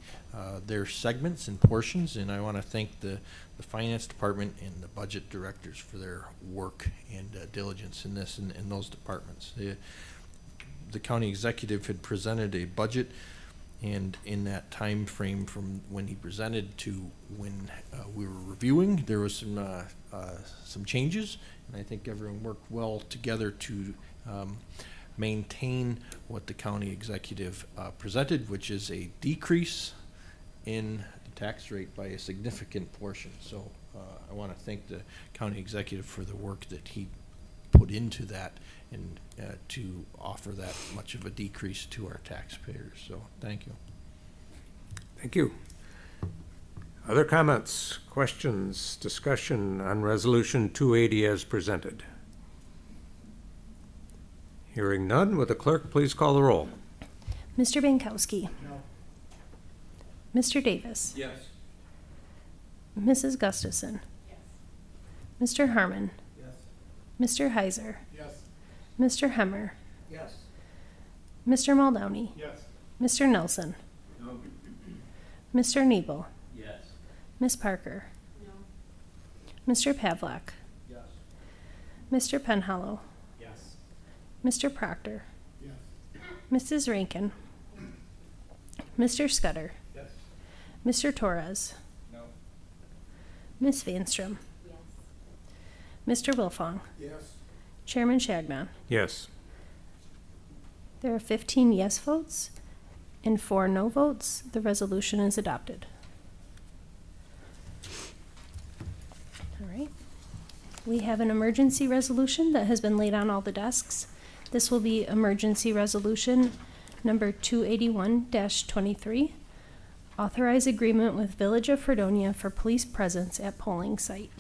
their segments and portions. And I want to thank the finance department and the budget directors for their work and diligence in this and those departments. The county executive had presented a budget And in that time frame from when he presented to when we were reviewing, there was some changes, and I think everyone worked well together to maintain what the county executive presented, which is a decrease in the tax rate by a significant portion. So I want to thank the county executive for the work that he put into that and to offer that much of a decrease to our taxpayers. So thank you. Thank you. Other comments, questions, discussion on Resolution 280 as presented? Hearing none, would the clerk please call the roll? Mr. Bankowski. No. Mr. Davis. Yes. Mrs. Gustafson. Mr. Harmon. Mr. Heiser. Yes. Mr. Hemmer. Yes. Mr. Muldowney. Yes. Mr. Nelson. No. Mr. Nebel. Yes. Ms. Parker. Mr. Pavlak. Yes. Mr. Penhollow. Yes. Mr. Proctor. Yes. Mrs. Rankin. Mr. Scudder. Yes. Mr. Torres. No. Ms. Vanstrom. Mr. Wilfong. Yes. Chairman Shagnon. Yes. There are 15 yes votes and 4 no votes. The resolution is adopted. All right. We have an emergency resolution that has been laid on all the desks. This will be emergency resolution number 281-23. Authorize agreement with Village of Fredonia for police presence at polling site.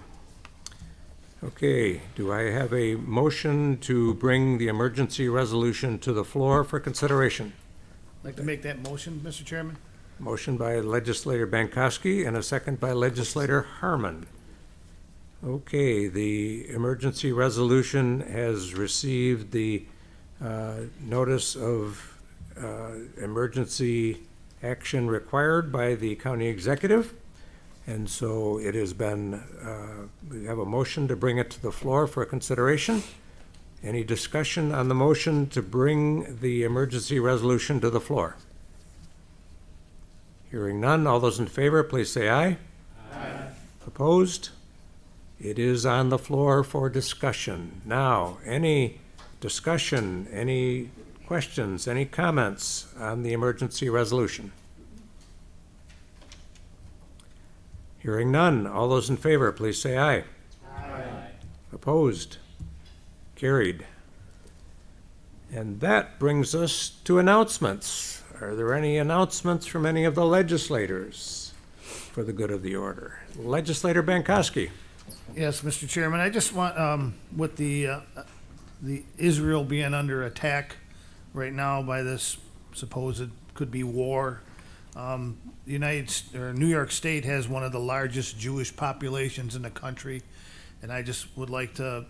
Okay, do I have a motion to bring the emergency resolution to the floor for consideration? I'd like to make that motion, Mr. Chairman. Motion by Legislator Bankowski and a second by Legislator Harmon. Okay, the emergency resolution has received the notice of emergency action required by the county executive. And so it has been, we have a motion to bring it to the floor for consideration. Any discussion on the motion to bring the emergency resolution to the floor? Hearing none, all those in favor, please say aye. Aye. Opposed? It is on the floor for discussion. Now, any discussion, any questions, any comments on the emergency resolution? Hearing none, all those in favor, please say aye. Aye. Opposed? Carried. And that brings us to announcements. Are there any announcements from any of the legislators for the good of the order? Legislator Bankowski. Yes, Mr. Chairman, I just want, with the Israel being under attack right now by this supposed, could be war, New York State has one of the largest Jewish populations in the country, and I just would like to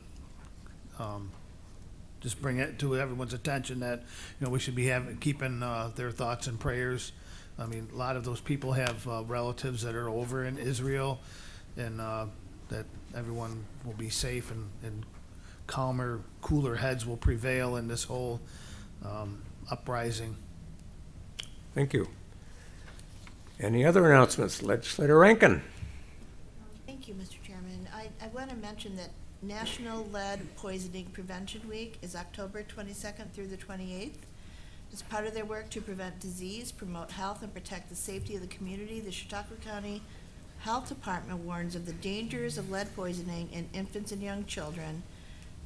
just bring it to everyone's attention that, we should be keeping their thoughts and prayers. I mean, a lot of those people have relatives that are over in Israel, and that everyone will be safe and calmer, cooler heads will prevail in this whole uprising. Thank you. Any other announcements? Legislator Rankin. Thank you, Mr. Chairman. I want to mention that National Lead Poisoning Prevention Week is October 22nd through the 28th. As part of their work to prevent disease, promote health, and protect the safety of the community, the Chautauqua County Health Department warns of the dangers of lead poisoning in infants and young children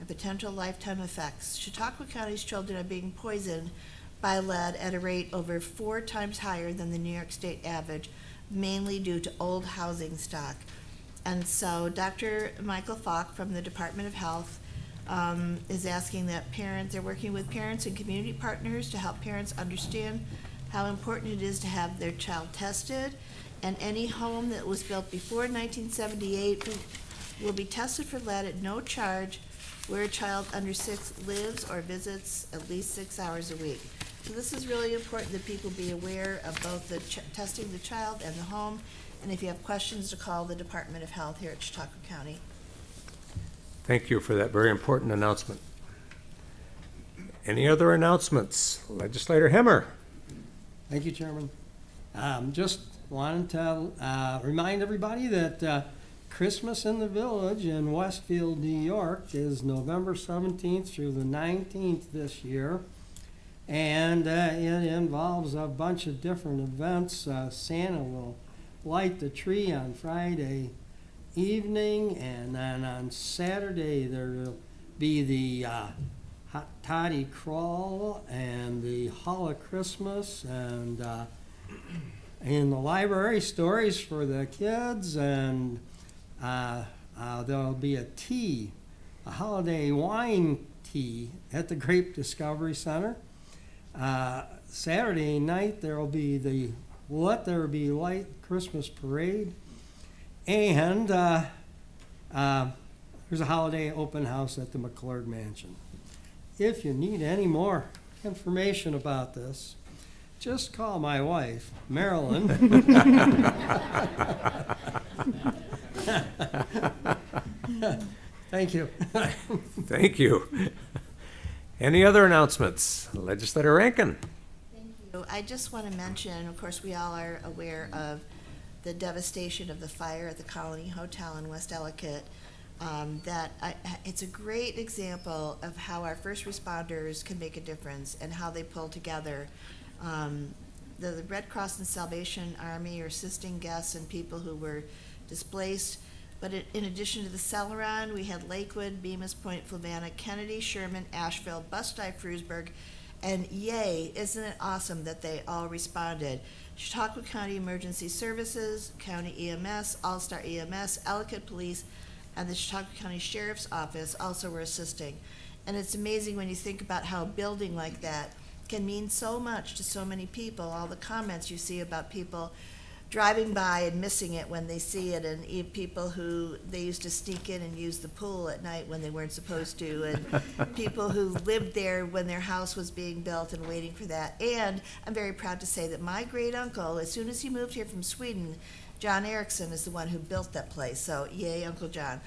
and potential lifetime effects. Chautauqua County's children are being poisoned by lead at a rate over 4 times higher than the New York State average, mainly due to old housing stock. And so Dr. Michael Falk from the Department of Health is asking that parents, they're working with parents and community partners to help parents understand how important it is to have their child tested, and any home that was built before 1978 will be tested for lead at no charge where a child under 6 lives or visits at least 6 hours a week. So this is really important that people be aware of both the testing the child and the home, and if you have questions, to call the Department of Health here at Chautauqua County. Thank you for that very important announcement. Any other announcements? Legislator Hemmer. Thank you, Chairman. Just wanted to remind everybody that Christmas in the Village in Westfield, New York is November 17th through the 19th this year. And it involves a bunch of different events. Santa will light the tree on Friday evening, and then on Saturday there will be the Hot Toddy Crawl and the Hall of Christmas, and in the library, stories for the kids, and there'll be a holiday wine tea at the Grape Discovery Center. Saturday night there will be the Let There Be Light Christmas Parade, and there's a holiday open house at the McClurg Mansion. If you need any more information about this, just call my wife, Marilyn. Thank you. Thank you. Any other announcements? Legislator Rankin. Thank you. I just want to mention, of course, we all are aware of the devastation of the fire at the Colony Hotel in West Ellicott. It's a great example of how our first responders can make a difference and how they pull together. The Red Cross and Salvation Army are assisting guests and people who were displaced. But in addition to the Celeron, we had Lakewood, Bemis Point, Flavanna, Kennedy, Sherman, Asheville, Bustye, Frewsburg, and yay, isn't it awesome that they all responded? Chautauqua County Emergency Services, County EMS, All-Star EMS, Ellicott Police, and the Chautauqua County Sheriff's Office also were assisting. And it's amazing when you think about how a building like that can mean so much to so many people. All the comments you see about people driving by and missing it when they see it, and people who they used to sneak in and use the pool at night when they weren't supposed to, and people who lived there when their house was being built and waiting for that. And I'm very proud to say that my great uncle, as soon as he moved here from Sweden, John Erickson is the one who built that place. So yay, Uncle John.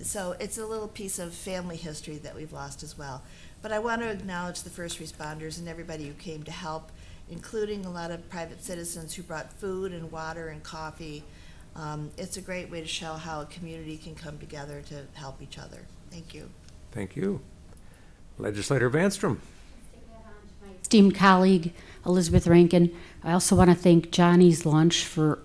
So it's a little piece of family history that we've lost as well. But I want to acknowledge the first responders and everybody who came to help, including a lot of private citizens who brought food and water and coffee. It's a great way to show how a community can come together to help each other. Thank you. Thank you. Legislator Vanstrom. Esteemed colleague, Elizabeth Rankin, I also want to thank Johnny's Lunch for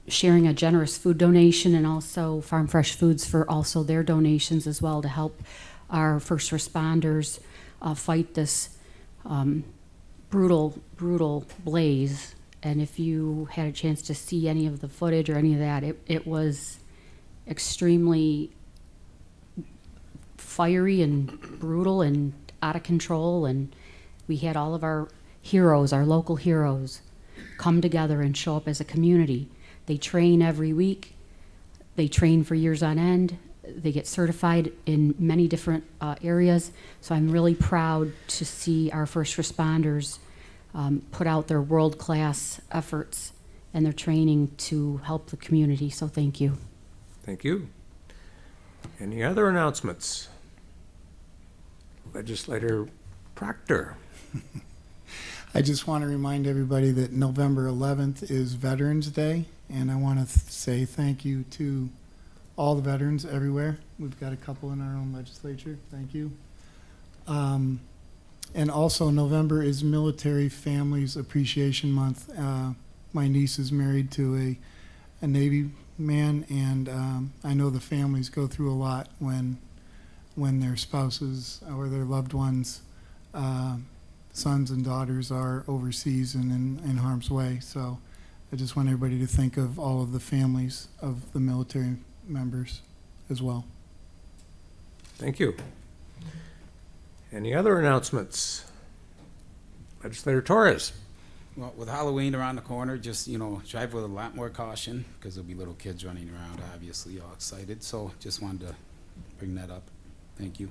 sharing a generous food donation, and also Farm Fresh Foods for also their donations as well to help our first responders fight this brutal blaze. And if you had a chance to see any of the footage or any of that, it was extremely fiery and brutal and out of control. And we had all of our heroes, our local heroes, come together and show up as a community. They train every week. They train for years on end. They get certified in many different areas. So I'm really proud to see our first responders put out their world-class efforts and their training to help the community. So thank you. Thank you. Any other announcements? Legislator Proctor. I just want to remind everybody that November 11th is Veterans Day, and I want to say thank you to all the veterans everywhere. We've got a couple in our own legislature. Thank you. And also November is Military Families Appreciation Month. My niece is married to a Navy man, and I know the families go through a lot when their spouses or their loved ones, sons and daughters, are overseas and in harm's way. So I just want everybody to think of all of the families of the military members as well. Thank you. Any other announcements? Legislator Torres. Well, with Halloween around the corner, just, drive with a lot more caution because there'll be little kids running around, obviously, all excited. So just wanted to bring that up. Thank you.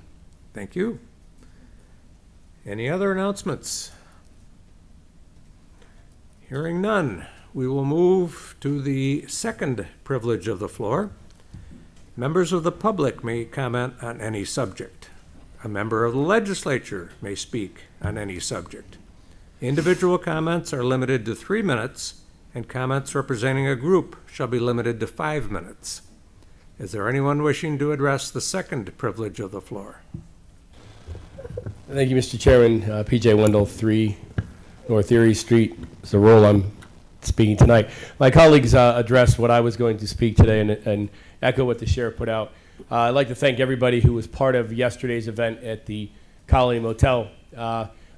Thank you. Any other announcements? Hearing none, we will move to the second privilege of the floor. Members of the public may comment on any subject. A member of the legislature may speak on any subject. Individual comments are limited to 3 minutes, and comments representing a group shall be limited to 5 minutes. Is there anyone wishing to address the second privilege of the floor? Thank you, Mr. Chairman. P.J. Wendell, 3 North Erie Street is the role I'm speaking tonight. My colleagues addressed what I was going to speak today and echo what the sheriff put out. I'd like to thank everybody who was part of yesterday's event at the Colony Motel.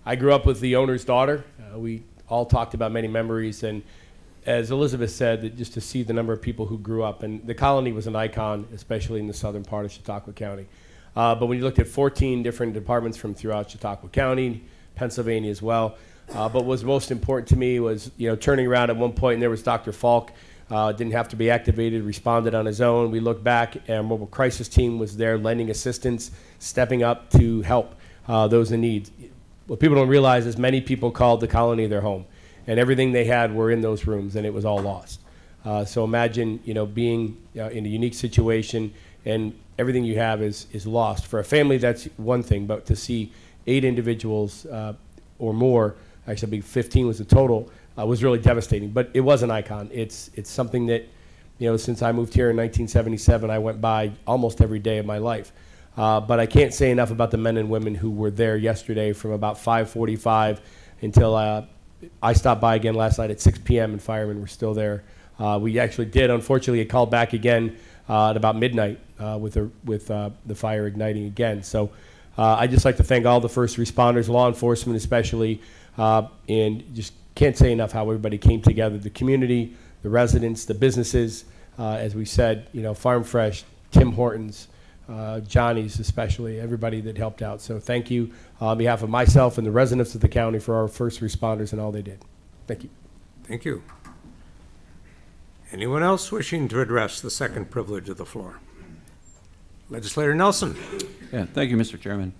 I grew up with the owner's daughter. We all talked about many memories, and as Elizabeth said, that just to see the number of people who grew up, and the Colony was an icon, especially in the southern part of Chautauqua County. But when you looked at 14 different departments from throughout Chautauqua County, Pennsylvania as well, but what was most important to me was, turning around at one point, and there was Dr. Falk, didn't have to be activated, responded on his own. We looked back, and mobile crisis team was there lending assistance, stepping up to help those in need. What people don't realize is many people called the Colony their home, and everything they had were in those rooms, and it was all lost. So imagine, being in a unique situation, and everything you have is lost. For a family, that's one thing, but to see 8 individuals or more, actually I believe 15 was the total, was really devastating. But it was an icon. It's something that, since I moved here in 1977, I went by almost every day of my life. But I can't say enough about the men and women who were there yesterday from about 5:45 until I stopped by again last night at 6 p.m. and firemen were still there. We actually did, unfortunately, get called back again at about midnight with the fire igniting again. So I'd just like to thank all the first responders, law enforcement especially, and just can't say enough how everybody came together, the community, the residents, the businesses, as we said, Farm Fresh, Tim Hortons, Johnny's especially, everybody that helped out. So thank you on behalf of myself and the residents of the county for our first responders and all they did. Thank you. Thank you. Anyone else wishing to address the second privilege of the floor? Legislator Nelson. Yeah, thank you, Mr. Chairman.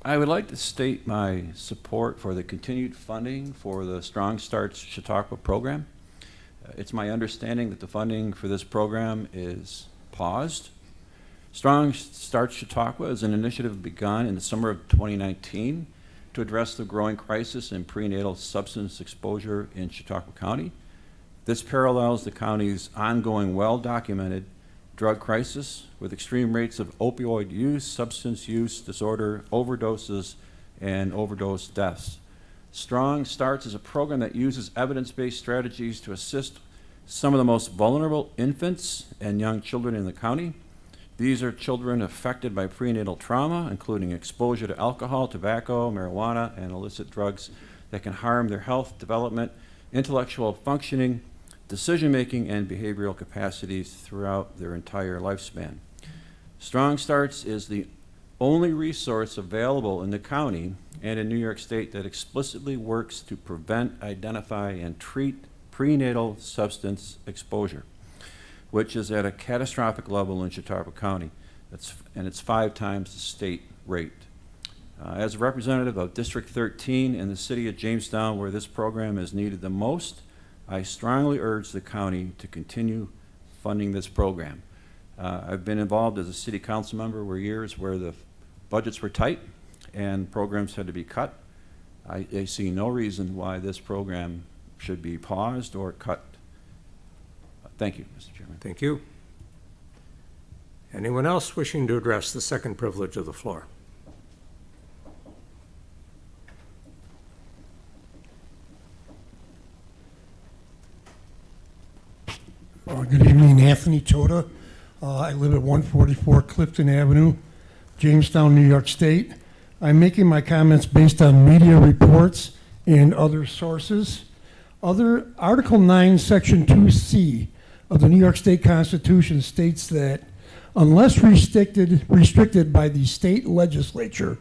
I would like to state my support for the continued funding for the Strong Starts Chautauqua program. It's my understanding that the funding for this program is paused. Strong Starts Chautauqua is an initiative begun in the summer of 2019 to address the growing crisis in prenatal substance exposure in Chautauqua County. This parallels the county's ongoing well-documented drug crisis with extreme rates of opioid use, substance use disorder, overdoses, and overdose deaths. Strong Starts is a program that uses evidence-based strategies to assist some of the most vulnerable infants and young children in the county. These are children affected by prenatal trauma, including exposure to alcohol, tobacco, marijuana, and illicit drugs that can harm their health, development, intellectual functioning, decision-making, and behavioral capacities throughout their entire lifespan. Strong Starts is the only resource available in the county and in New York State that explicitly works to prevent, identify, and treat prenatal substance exposure, which is at a catastrophic level in Chautauqua County. And it's 5 times the state rate. As a representative of District 13 in the city of Jamestown, where this program is needed the most, I strongly urge the county to continue funding this program. I've been involved as a city council member for years where the budgets were tight and programs had to be cut. I see no reason why this program should be paused or cut. Thank you, Mr. Chairman. Thank you. Anyone else wishing to address the second privilege of the floor? Good evening, Anthony Chota. I live at 144 Clifton Avenue, Jamestown, New York State. I'm making my comments based on media reports and other sources. Article 9, Section 2C of the New York State Constitution states that unless restricted by the state legislature,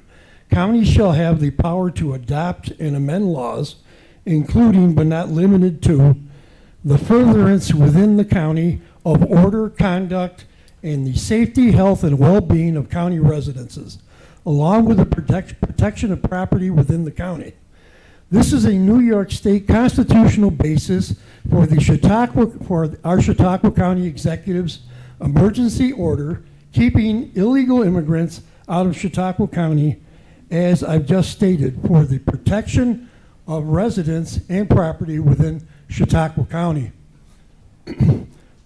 counties shall have the power to adopt and amend laws, including but not limited to the furtherance within the county of order, conduct, and the safety, health, and well-being of county residences, along with the protection of property within the county. This is a New York State constitutional basis for our Chautauqua County Executive's emergency order keeping illegal immigrants out of Chautauqua County as I've just stated, for the protection of residents and property within Chautauqua County.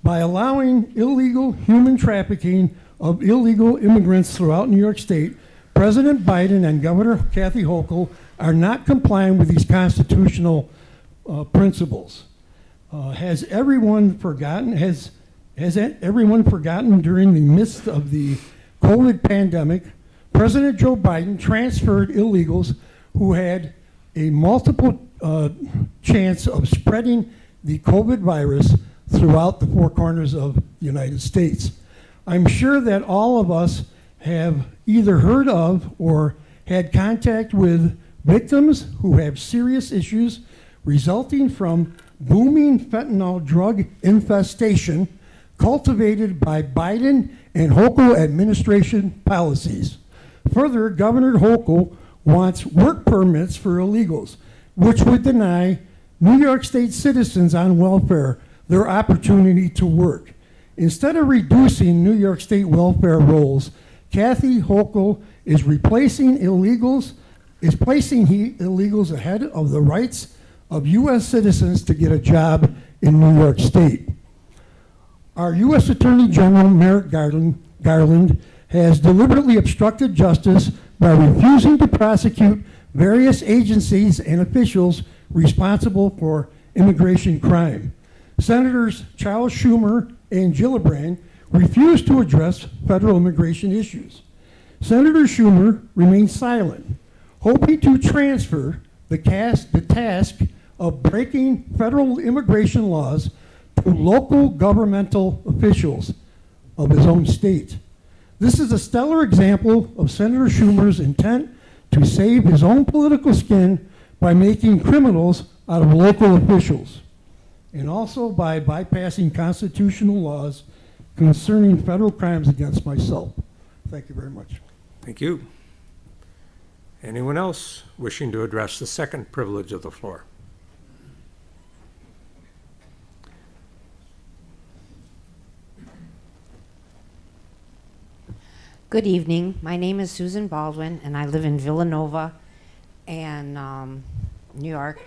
By allowing illegal human trafficking of illegal immigrants throughout New York State, President Biden and Governor Kathy Hochul are not complying with these constitutional principles. Has everyone forgotten during the midst of the COVID pandemic, President Joe Biden transferred illegals who had a multiple chance of spreading the COVID virus throughout the four corners of the United States. I'm sure that all of us have either heard of or had contact with victims who have serious issues resulting from booming fentanyl drug infestation cultivated by Biden and Hochul administration policies. Further, Governor Hochul wants work permits for illegals, which would deny New York State citizens on welfare their opportunity to work. Instead of reducing New York State welfare rolls, Kathy Hochul is placing illegals ahead of the rights of U.S. citizens to get a job in New York State. Our U.S. Attorney General Merrick Garland has deliberately obstructed justice by refusing to prosecute various agencies and officials responsible for immigration crime. Senators Charles Schumer and Gillibrand refused to address federal immigration issues. Senator Schumer remained silent, hoping to transfer the task of breaking federal immigration laws to local governmental officials of his own state. This is a stellar example of Senator Schumer's intent to save his own political skin by making criminals out of local officials, and also by bypassing constitutional laws concerning federal crimes against myself. Thank you very much. Thank you. Anyone else wishing to address the second privilege of the floor? Good evening. My name is Susan Baldwin, and I live in Villanova and New York.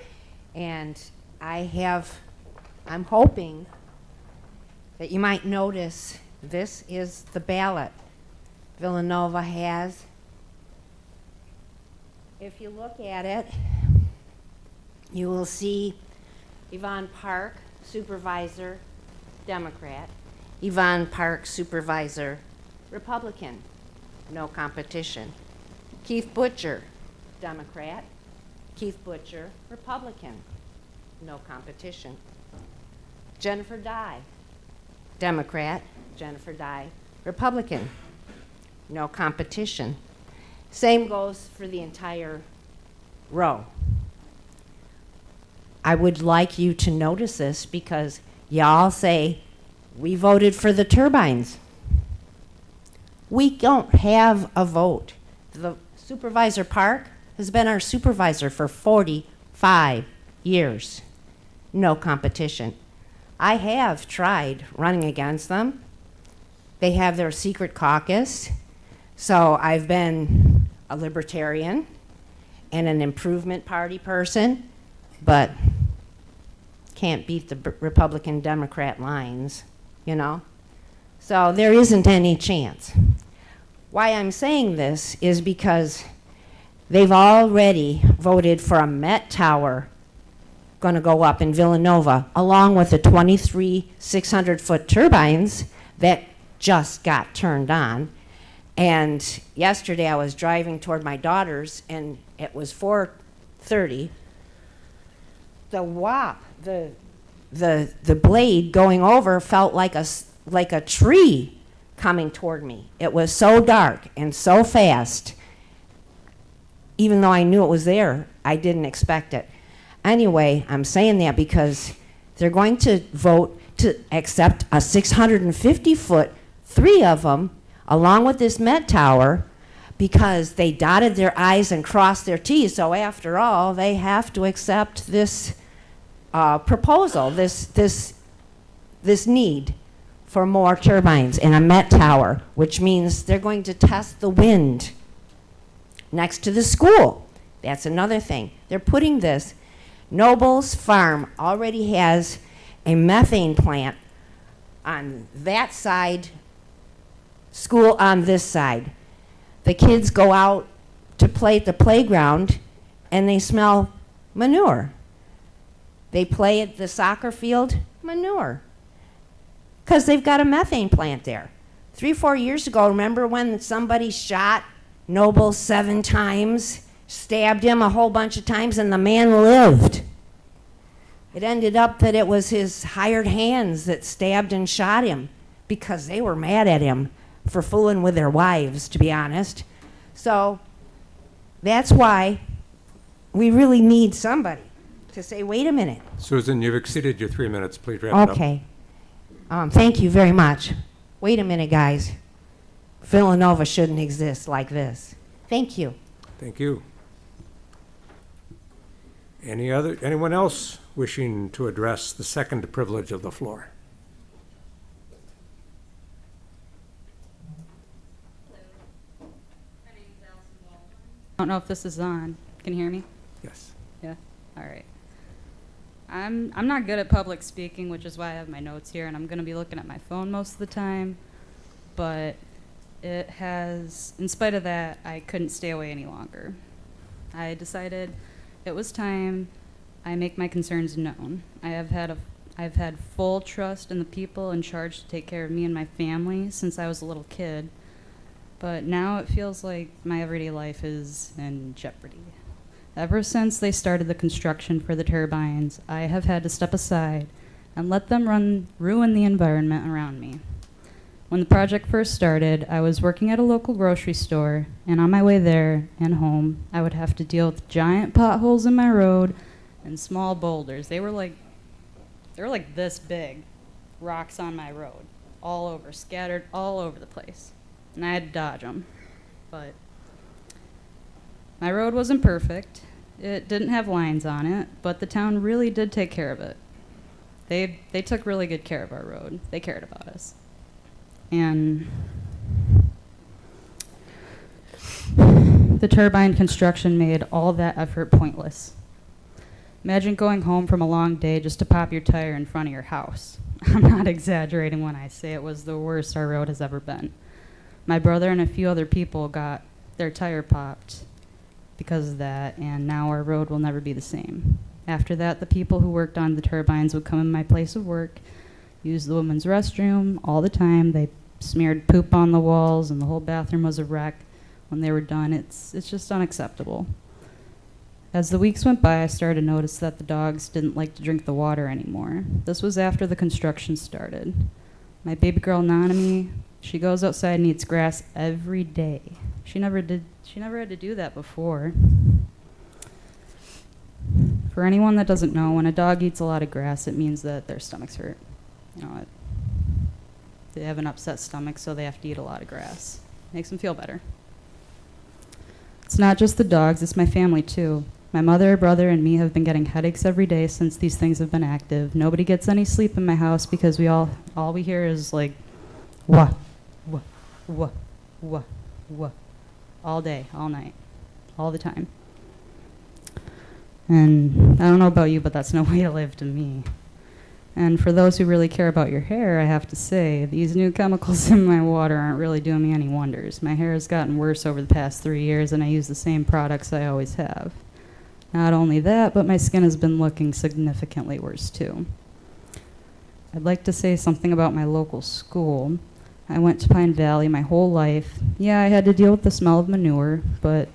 And I'm hoping that you might notice this is the ballot Villanova has. If you look at it, you will see Yvonne Park, Supervisor, Democrat. Yvonne Park, Supervisor, Republican. No competition. Keith Butcher, Democrat. Keith Butcher, Republican. No competition. Jennifer Dye, Democrat. Jennifer Dye, Republican. No competition. Same goes for the entire row. I would like you to notice this because y'all say, we voted for the turbines. We don't have a vote. The Supervisor Park has been our supervisor for 45 years. No competition. I have tried running against them. They have their secret caucus. So I've been a libertarian and an improvement party person, but can't beat the Republican Democrat lines, you know? So there isn't any chance. Why I'm saying this is because they've already voted for a Met Tower going to go up in Villanova, along with the 23 600-foot turbines that just got turned on. And yesterday I was driving toward my daughter's, and it was 4:30. The WAP, the blade going over felt like a tree coming toward me. It was so dark and so fast. Even though I knew it was there, I didn't expect it. Anyway, I'm saying that because they're going to vote to accept a 650-foot, 3 of them, along with this Met Tower, because they dotted their I's and crossed their T's. So after all, they have to accept this proposal, this need for more turbines in a Met Tower, which means they're going to test the wind next to the school. That's another thing. They're putting this. Noble's Farm already has a methane plant on that side, school on this side. The kids go out to play at the playground and they smell manure. They play at the soccer field, manure. Because they've got a methane plant there. 3-4 years ago, remember when somebody shot Noble 7 times, stabbed him a whole bunch of times, and the man lived? It ended up that it was his hired hands that stabbed and shot him because they were mad at him for fooling with their wives, to be honest. So that's why we really need somebody to say, wait a minute. Susan, you've exceeded your 3 minutes. Please wrap it up. Okay. Thank you very much. Wait a minute, guys. Villanova shouldn't exist like this. Thank you. Thank you. Anyone else wishing to address the second privilege of the floor? I don't know if this is on. Can you hear me? Yes. Yeah? All right. I'm not good at public speaking, which is why I have my notes here, and I'm going to be looking at my phone most of the time. But it has, in spite of that, I couldn't stay away any longer. I decided it was time I make my concerns known. I've had full trust in the people in charge to take care of me and my family since I was a little kid. But now it feels like my everyday life is in jeopardy. Ever since they started the construction for the turbines, I have had to step aside and let them ruin the environment around me. When the project first started, I was working at a local grocery store, and on my way there and home, I would have to deal with giant potholes in my road and small boulders. They were like this big, rocks on my road, all over, scattered all over the place. And I had to dodge them. But my road wasn't perfect. It didn't have lines on it, but the town really did take care of it. They took really good care of our road. They cared about us. And the turbine construction made all that effort pointless. Imagine going home from a long day just to pop your tire in front of your house. I'm not exaggerating when I say it was the worst our road has ever been. My brother and a few other people got their tire popped because of that, and now our road will never be the same. After that, the people who worked on the turbines would come in my place of work, use the women's restroom all the time. They smeared poop on the walls, and the whole bathroom was a wreck when they were done. It's just unacceptable. As the weeks went by, I started to notice that the dogs didn't like to drink the water anymore. This was after the construction started. My baby girl, Nanami, she goes outside and eats grass every day. She never had to do that before. For anyone that doesn't know, when a dog eats a lot of grass, it means that their stomach's hurt. They have an upset stomach, so they have to eat a lot of grass. Makes them feel better. It's not just the dogs, it's my family too. My mother, brother, and me have been getting headaches every day since these things have been active. Nobody gets any sleep in my house because all we hear is like, wah, wah, wah, wah, wah. All day, all night, all the time. And I don't know about you, but that's no way to live to me. And for those who really care about your hair, I have to say, these new chemicals in my water aren't really doing me any wonders. My hair has gotten worse over the past 3 years, and I use the same products I always have. Not only that, but my skin has been looking significantly worse too. I'd like to say something about my local school. I went to Pine Valley my whole life. Yeah, I had to deal with the smell of manure, but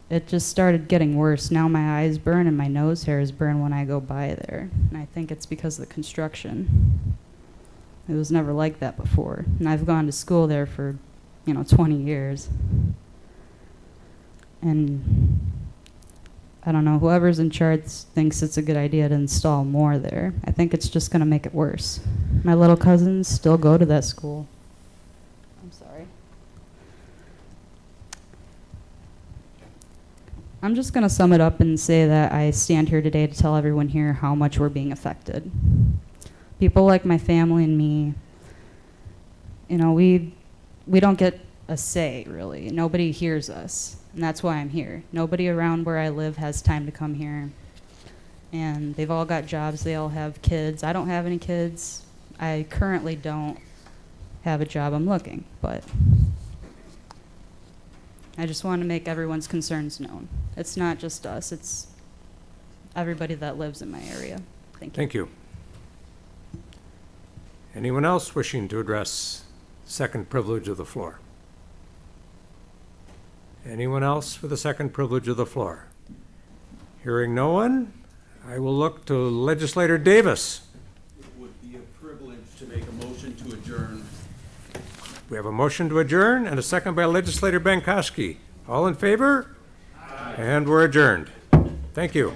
it just started getting worse. Now my eyes burn and my nose hairs burn when I go by there. And I think it's because of the construction. It was never like that before. And I've gone to school there for, 20 years. And I don't know, whoever's in charge thinks it's a good idea to install more there. I think it's just going to make it worse. My little cousins still go to that school. I'm sorry. I'm just going to sum it up and say that I stand here today to tell everyone here how much we're being affected. People like my family and me, we don't get a say, really. Nobody hears us. And that's why I'm here. Nobody around where I live has time to come here. And they've all got jobs. They all have kids. I don't have any kids. I currently don't have a job. I'm looking, but I just want to make everyone's concerns known. It's not just us. It's everybody that lives in my area. Thank you. Thank you. Anyone else wishing to address second privilege of the floor? Anyone else for the second privilege of the floor? Hearing no one, I will look to Legislator Davis. It would be a privilege to make a motion to adjourn. We have a motion to adjourn and a second by Legislator Bankowski. All in favor? Aye. And we're adjourned. Thank you.